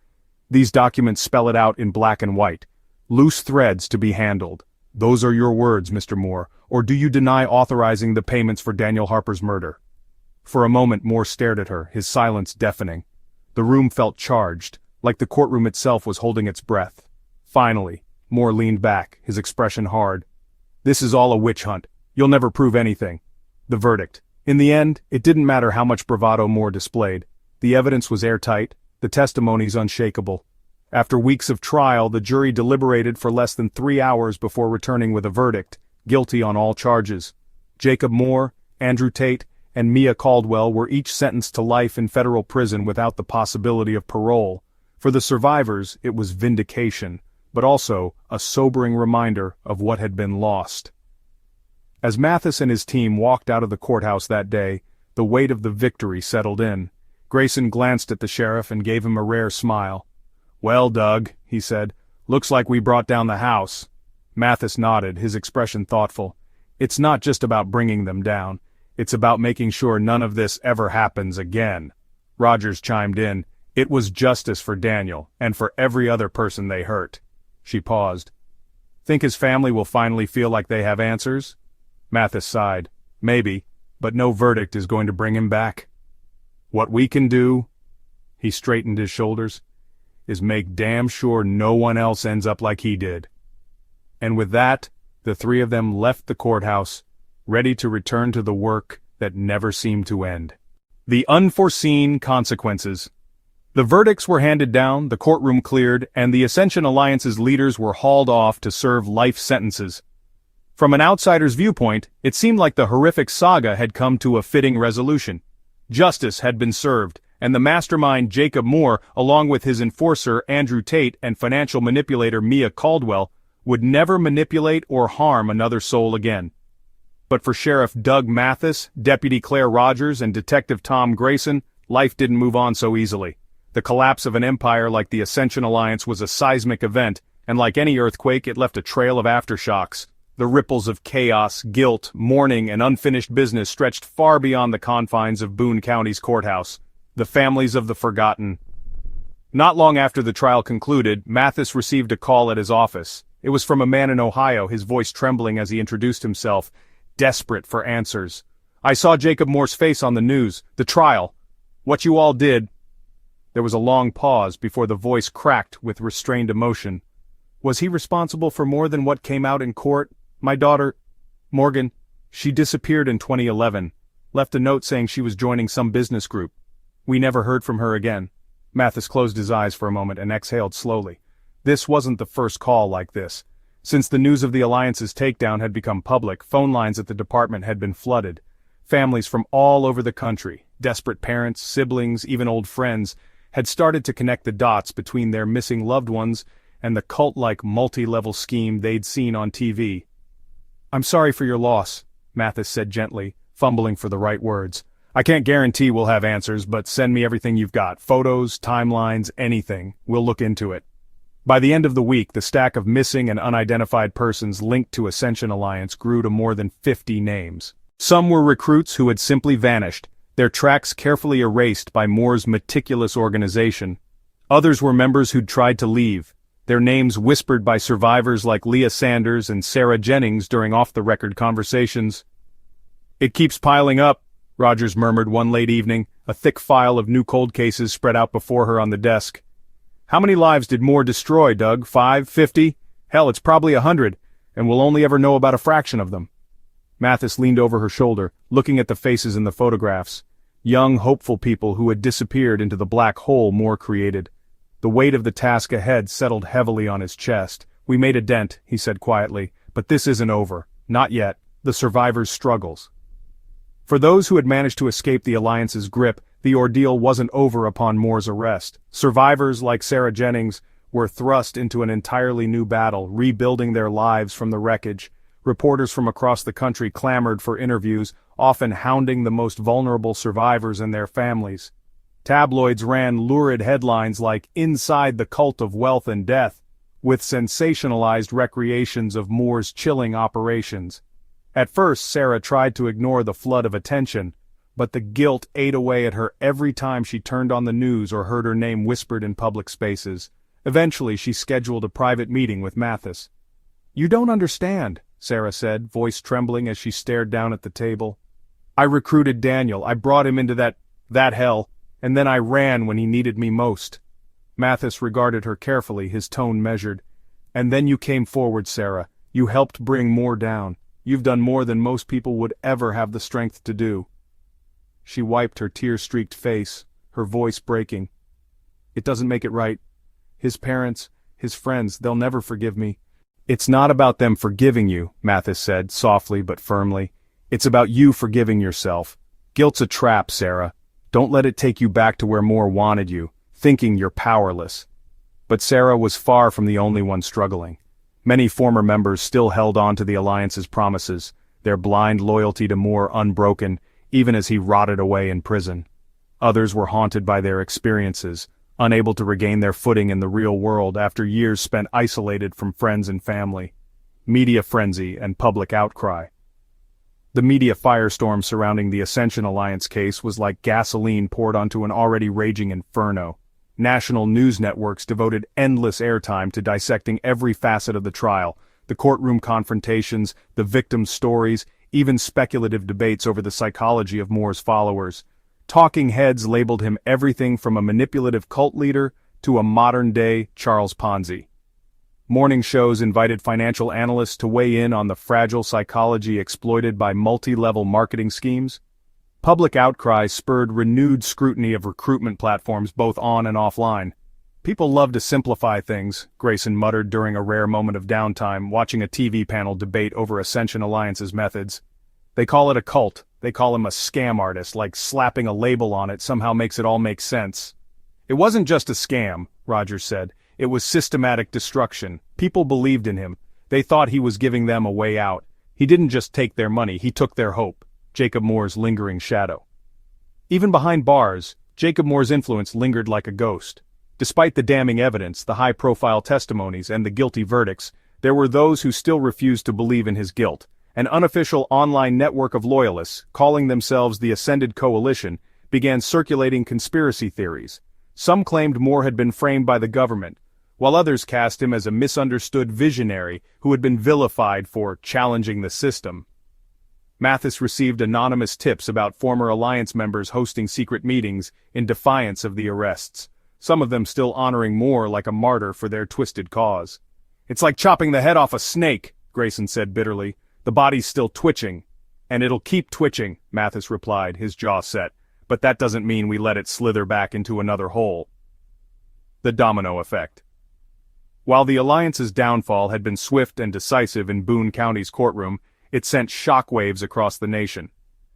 "These documents spell it out in black and white. Loose threads to be handled. Those are your words, Mr. Moore, or do you deny authorizing the payments for Daniel Harper's murder?" For a moment Moore stared at her, his silence deafening. The room felt charged, like the courtroom itself was holding its breath. Finally, Moore leaned back, his expression hard. "This is all a witch hunt. You'll never prove anything." The verdict. In the end, it didn't matter how much bravado Moore displayed. The evidence was airtight, the testimonies unshakable. After weeks of trial, the jury deliberated for less than 3 hours before returning with a verdict, guilty on all charges. Jacob Moore, Andrew Tate, and Mia Caldwell were each sentenced to life in federal prison without the possibility of parole. For the survivors, it was vindication, but also a sobering reminder of what had been lost. As Mathis and his team walked out of the courthouse that day, the weight of the victory settled in. Grayson glanced at the sheriff and gave him a rare smile. "Well, Doug," he said, "looks like we brought down the house." Mathis nodded, his expression thoughtful. "It's not just about bringing them down. It's about making sure none of this ever happens again." Rogers chimed in. "It was justice for Daniel, and for every other person they hurt." She paused. Think his family will finally feel like they have answers? Mathis sighed. Maybe, but no verdict is going to bring him back. What we can do, he straightened his shoulders, is make damn sure no one else ends up like he did. And with that, the three of them left the courthouse, ready to return to the work that never seemed to end. The unforeseen consequences. The verdicts were handed down, the courtroom cleared, and the Ascension Alliance's leaders were hauled off to serve life sentences. From an outsider's viewpoint, it seemed like the horrific saga had come to a fitting resolution. Justice had been served, and the mastermind Jacob Moore, along with his enforcer Andrew Tate and financial manipulator Mia Caldwell, would never manipulate or harm another soul again. But for Sheriff Doug Mathis, Deputy Claire Rogers, and Detective Tom Grayson, life didn't move on so easily. The collapse of an empire like the Ascension Alliance was a seismic event, and like any earthquake, it left a trail of aftershocks. The ripples of chaos, guilt, mourning, and unfinished business stretched far beyond the confines of Boone County's courthouse. The families of the forgotten. Not long after the trial concluded, Mathis received a call at his office. It was from a man in Ohio, his voice trembling as he introduced himself, desperate for answers. I saw Jacob Moore's face on the news. The trial. What you all did. There was a long pause before the voice cracked with restrained emotion. Was he responsible for more than what came out in court? My daughter, Morgan, she disappeared in 2011. Left a note saying she was joining some business group. We never heard from her again. Mathis closed his eyes for a moment and exhaled slowly. This wasn't the first call like this. Since the news of the Alliance's takedown had become public, phone lines at the department had been flooded. Families from all over the country, desperate parents, siblings, even old friends, had started to connect the dots between their missing loved ones and the cult-like multi-level scheme they'd seen on TV. I'm sorry for your loss, Mathis said gently, fumbling for the right words. I can't guarantee we'll have answers, but send me everything you've got. Photos, timelines, anything. We'll look into it. By the end of the week, the stack of missing and unidentified persons linked to Ascension Alliance grew to more than 50 names. Some were recruits who had simply vanished, their tracks carefully erased by Moore's meticulous organization. Others were members who'd tried to leave, their names whispered by survivors like Leah Sanders and Sarah Jennings during off-the-record conversations. It keeps piling up, Rogers murmured one late evening, a thick file of new cold cases spread out before her on the desk. How many lives did Moore destroy, Doug? 5, 50? Hell, it's probably 100, and we'll only ever know about a fraction of them. Mathis leaned over her shoulder, looking at the faces in the photographs. Young, hopeful people who had disappeared into the black hole Moore created. The weight of the task ahead settled heavily on his chest. We made a dent, he said quietly, but this isn't over. Not yet. The survivors' struggles. For those who had managed to escape the Alliance's grip, the ordeal wasn't over upon Moore's arrest. Survivors like Sarah Jennings were thrust into an entirely new battle, rebuilding their lives from the wreckage. Reporters from across the country clamored for interviews, often hounding the most vulnerable survivors and their families. Tabloids ran lurid headlines like "Inside the Cult of Wealth and Death," with sensationalized recreations of Moore's chilling operations. At first, Sarah tried to ignore the flood of attention, but the guilt ate away at her every time she turned on the news or heard her name whispered in public spaces. Eventually, she scheduled a private meeting with Mathis. "You don't understand," Sarah said, voice trembling as she stared down at the table. "I recruited Daniel. I brought him into that hell, and then I ran when he needed me most." Mathis regarded her carefully, his tone measured. "And then you came forward, Sarah. You helped bring Moore down. You've done more than most people would ever have the strength to do." She wiped her tear-streaked face, her voice breaking. "It doesn't make it right. His parents, his friends, they'll never forgive me." "It's not about them forgiving you," Mathis said, softly but firmly. "It's about you forgiving yourself. Guilt's a trap, Sarah. Don't let it take you back to where Moore wanted you, thinking you're powerless." But Sarah was far from the only one struggling. Many former members still held on to the Alliance's promises, their blind loyalty to Moore unbroken, even as he rotted away in prison. Others were haunted by their experiences, unable to regain their footing in the real world after years spent isolated from friends and family. Media frenzy and public outcry. The media firestorm surrounding the Ascension Alliance case was like gasoline poured onto an already raging inferno. National news networks devoted endless airtime to dissecting every facet of the trial, the courtroom confrontations, the victims' stories, even speculative debates over the psychology of Moore's followers. Talking heads labeled him everything from a manipulative cult leader to a modern-day Charles Ponzi. Morning shows invited financial analysts to weigh in on the fragile psychology exploited by multi-level marketing schemes. Public outcry spurred renewed scrutiny of recruitment platforms both on and offline. "People love to simplify things," Grayson muttered during a rare moment of downtime, watching a TV panel debate over Ascension Alliance's methods. "They call it a cult. They call him a scam artist, like slapping a label on it somehow makes it all make sense." "It wasn't just a scam," Rogers said. "It was systematic destruction. People believed in him. They thought he was giving them a way out. He didn't just take their money, he took their hope." Jacob Moore's lingering shadow. Even behind bars, Jacob Moore's influence lingered like a ghost. Despite the damning evidence, the high-profile testimonies, and the guilty verdicts, there were those who still refused to believe in his guilt. An unofficial online network of loyalists, calling themselves the Ascended Coalition, began circulating conspiracy theories. Some claimed Moore had been framed by the government, while others cast him as a misunderstood visionary who had been vilified for challenging the system. Mathis received anonymous tips about former Alliance members hosting secret meetings in defiance of the arrests, some of them still honoring Moore like a martyr for their twisted cause. "It's like chopping the head off a snake," Grayson said bitterly. "The body's still twitching." "And it'll keep twitching," Mathis replied, his jaw set. "But that doesn't mean we let it slither back into another hole." The domino effect. While the Alliance's downfall had been swift and decisive in Boone County's courtroom, it sent shockwaves across the nation.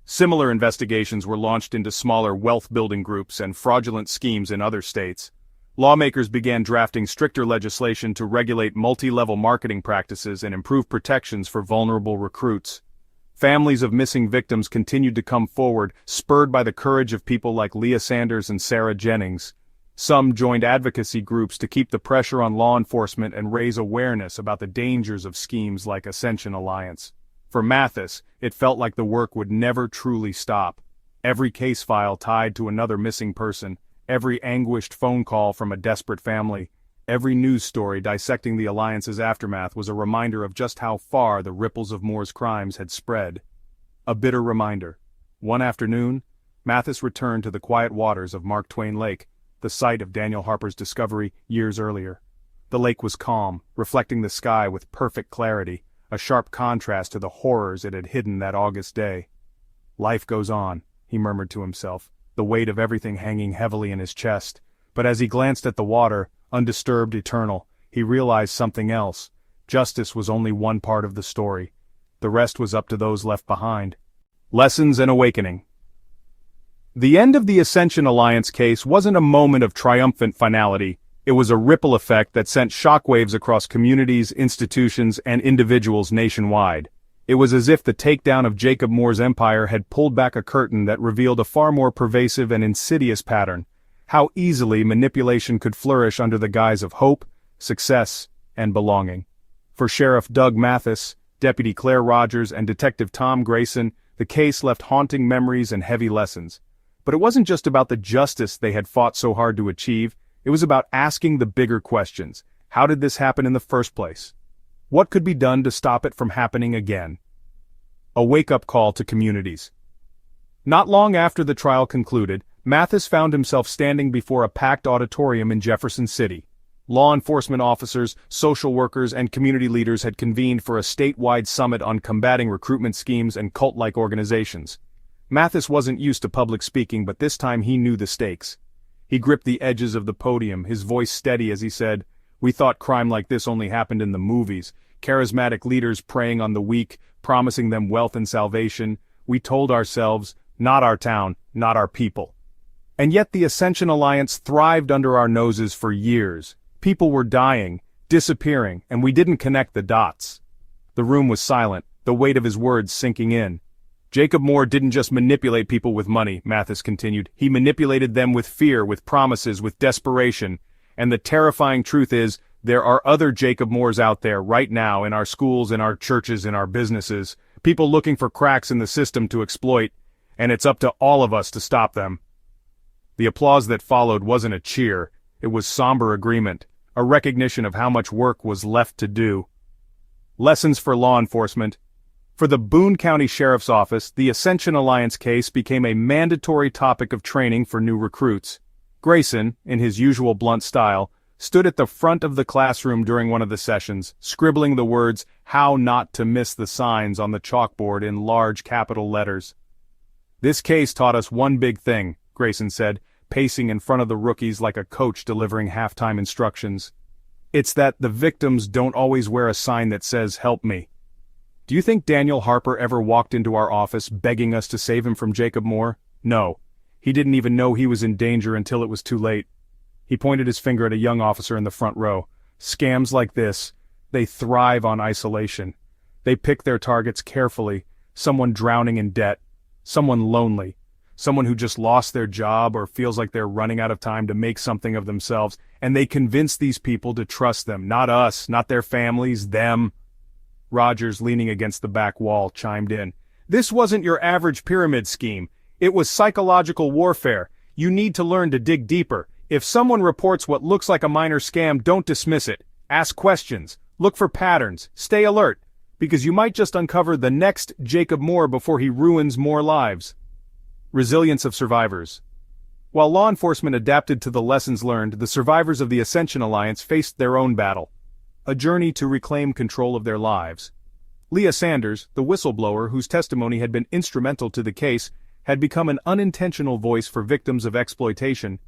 Similar investigations were launched into smaller wealth-building groups and fraudulent schemes in other states. Lawmakers began drafting stricter legislation to regulate multi-level marketing practices and improve protections for vulnerable recruits. Families of missing victims continued to come forward, spurred by the courage of people like Leah Sanders and Sarah Jennings. Some joined advocacy groups to keep the pressure on law enforcement and raise awareness about the dangers of schemes like Ascension Alliance. For Mathis, it felt like the work would never truly stop. Every case file tied to another missing person, every anguished phone call from a desperate family, every news story dissecting the Alliance's aftermath was a reminder of just how far the ripples of Moore's crimes had spread. A bitter reminder. One afternoon, Mathis returned to the quiet waters of Mark Twain Lake, the site of Daniel Harper's discovery years earlier. The lake was calm, reflecting the sky with perfect clarity, a sharp contrast to the horrors it had hidden that August day. "Life goes on," he murmured to himself, the weight of everything hanging heavily in his chest. But as he glanced at the water, undisturbed, eternal, he realized something else. Justice was only one part of the story. The rest was up to those left behind. Lessons and awakening. The end of the Ascension Alliance case wasn't a moment of triumphant finality. It was a ripple effect that sent shockwaves across communities, institutions, and individuals nationwide. It was as if the takedown of Jacob Moore's empire had pulled back a curtain that revealed a far more pervasive and insidious pattern: how easily manipulation could flourish under the guise of hope, success, and belonging. For Sheriff Doug Mathis, Deputy Claire Rogers, and Detective Tom Grayson, the case left haunting memories and heavy lessons. But it wasn't just about the justice they had fought so hard to achieve. It was about asking the bigger questions. How did this happen in the first place? What could be done to stop it from happening again? A wake-up call to communities. Not long after the trial concluded, Mathis found himself standing before a packed auditorium in Jefferson City. Law enforcement officers, social workers, and community leaders had convened for a statewide summit on combating recruitment schemes and cult-like organizations. Mathis wasn't used to public speaking, but this time he knew the stakes. He gripped the edges of the podium, his voice steady as he said, "We thought crime like this only happened in the movies. Charismatic leaders preying on the weak, promising them wealth and salvation. We told ourselves, not our town, not our people. And yet the Ascension Alliance thrived under our noses for years. People were dying, disappearing, and we didn't connect the dots." The room was silent, the weight of his words sinking in. "Jacob Moore didn't just manipulate people with money," Mathis continued. "He manipulated them with fear, with promises, with desperation. And the terrifying truth is, there are other Jacob Moores out there right now in our schools, in our churches, in our businesses. People looking for cracks in the system to exploit. And it's up to all of us to stop them." The applause that followed wasn't a cheer. It was somber agreement, a recognition of how much work was left to do. Lessons for law enforcement. For the Boone County Sheriff's Office, the Ascension Alliance case became a mandatory topic of training for new recruits. Grayson, in his usual blunt style, stood at the front of the classroom during one of the sessions, scribbling the words, "How not to miss the signs" on the chalkboard in large capital letters. "This case taught us one big thing," Grayson said, pacing in front of the rookies like a coach delivering halftime instructions. "It's that the victims don't always wear a sign that says, 'Help me.'" Do you think Daniel Harper ever walked into our office begging us to save him from Jacob Moore? No. He didn't even know he was in danger until it was too late. He pointed his finger at a young officer in the front row. Scams like this, they thrive on isolation. They pick their targets carefully, someone drowning in debt, someone lonely, someone who just lost their job or feels like they're running out of time to make something of themselves, and they convince these people to trust them, not us, not their families, them. Rogers, leaning against the back wall, chimed in. "This wasn't your average pyramid scheme. It was psychological warfare. You need to learn to dig deeper. If someone reports what looks like a minor scam, don't dismiss it. Ask questions. Look for patterns. Stay alert. Because you might just uncover the next Jacob Moore before he ruins more lives." Resilience of survivors. While law enforcement adapted to the lessons learned, the survivors of the Ascension Alliance faced their own battle. A journey to reclaim control of their lives. Leah Sanders, the whistleblower whose testimony had been instrumental to the case, had become an unintentional voice for victims of exploitation.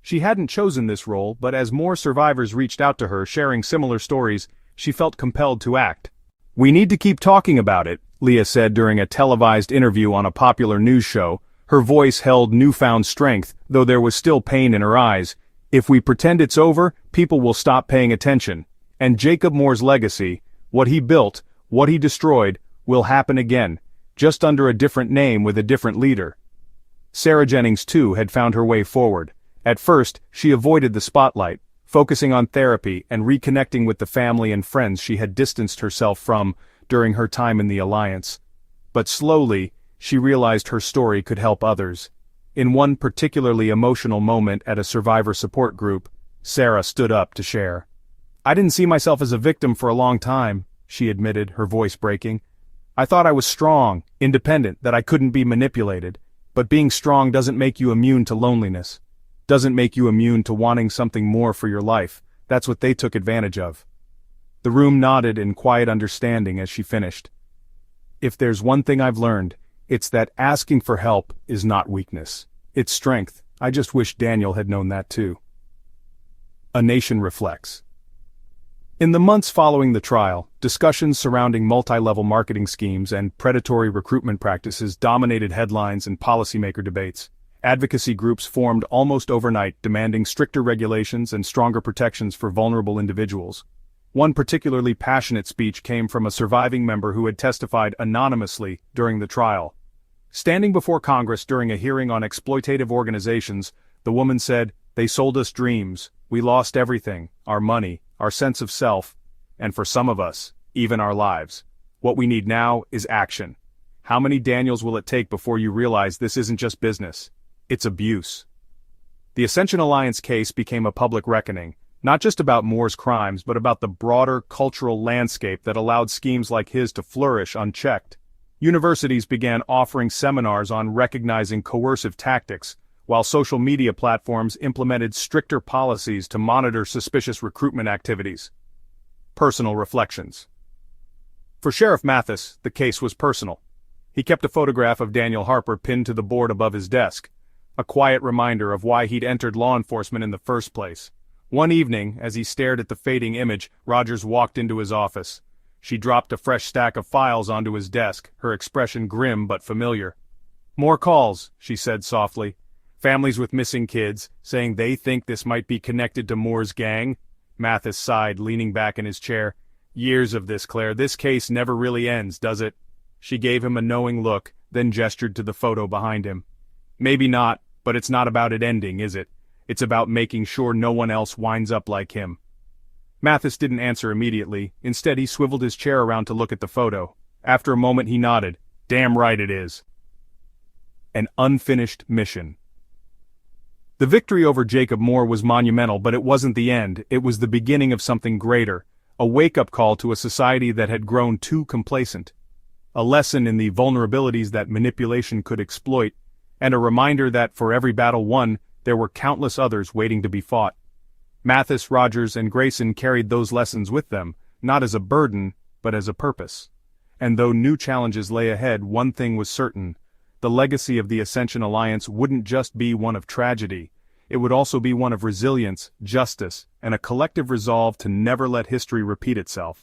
She hadn't chosen this role, but as more survivors reached out to her sharing similar stories, she felt compelled to act. "We need to keep talking about it," Leah said during a televised interview on a popular news show. Her voice held newfound strength, though there was still pain in her eyes. "If we pretend it's over, people will stop paying attention. And Jacob Moore's legacy, what he built, what he destroyed, will happen again, just under a different name with a different leader." Sarah Jennings, too, had found her way forward. At first, she avoided the spotlight, focusing on therapy and reconnecting with the family and friends she had distanced herself from during her time in the Alliance. But slowly, she realized her story could help others. In one particularly emotional moment at a survivor support group, Sarah stood up to share. "I didn't see myself as a victim for a long time," she admitted, her voice breaking. "I thought I was strong, independent, that I couldn't be manipulated. But being strong doesn't make you immune to loneliness. Doesn't make you immune to wanting something more for your life. That's what they took advantage of." The room nodded in quiet understanding as she finished. "If there's one thing I've learned, it's that asking for help is not weakness. It's strength. I just wish Daniel had known that too." A Nation Reflects. In the months following the trial, discussions surrounding multi-level marketing schemes and predatory recruitment practices dominated headlines and policymaker debates. Advocacy groups formed almost overnight, demanding stricter regulations and stronger protections for vulnerable individuals. One particularly passionate speech came from a surviving member who had testified anonymously during the trial. Standing before Congress during a hearing on exploitative organizations, the woman said, "They sold us dreams. We lost everything, our money, our sense of self, and for some of us, even our lives. What we need now is action. How many Daniels will it take before you realize this isn't just business? It's abuse." The Ascension Alliance case became a public reckoning, not just about Moore's crimes but about the broader cultural landscape that allowed schemes like his to flourish unchecked. Universities began offering seminars on recognizing coercive tactics, while social media platforms implemented stricter policies to monitor suspicious recruitment activities. Personal reflections. For Sheriff Mathis, the case was personal. He kept a photograph of Daniel Harper pinned to the board above his desk, a quiet reminder of why he'd entered law enforcement in the first place. One evening, as he stared at the fading image, Rogers walked into his office. She dropped a fresh stack of files onto his desk, her expression grim but familiar. "More calls," she said softly. "Families with missing kids, saying they think this might be connected to Moore's gang." Mathis sighed, leaning back in his chair. "Years of this, Claire. This case never really ends, does it?" She gave him a knowing look, then gestured to the photo behind him. "Maybe not, but it's not about it ending, is it? It's about making sure no one else winds up like him." Mathis didn't answer immediately. Instead, he swiveled his chair around to look at the photo. After a moment, he nodded. "Damn right it is." An unfinished mission. The victory over Jacob Moore was monumental, but it wasn't the end, it was the beginning of something greater, a wake-up call to a society that had grown too complacent. A lesson in the vulnerabilities that manipulation could exploit, and a reminder that for every battle won, there were countless others waiting to be fought. Mathis, Rogers, and Grayson carried those lessons with them, not as a burden, but as a purpose. And though new challenges lay ahead, one thing was certain: the legacy of the Ascension Alliance wouldn't just be one of tragedy, it would also be one of resilience, justice, and a collective resolve to never let history repeat itself.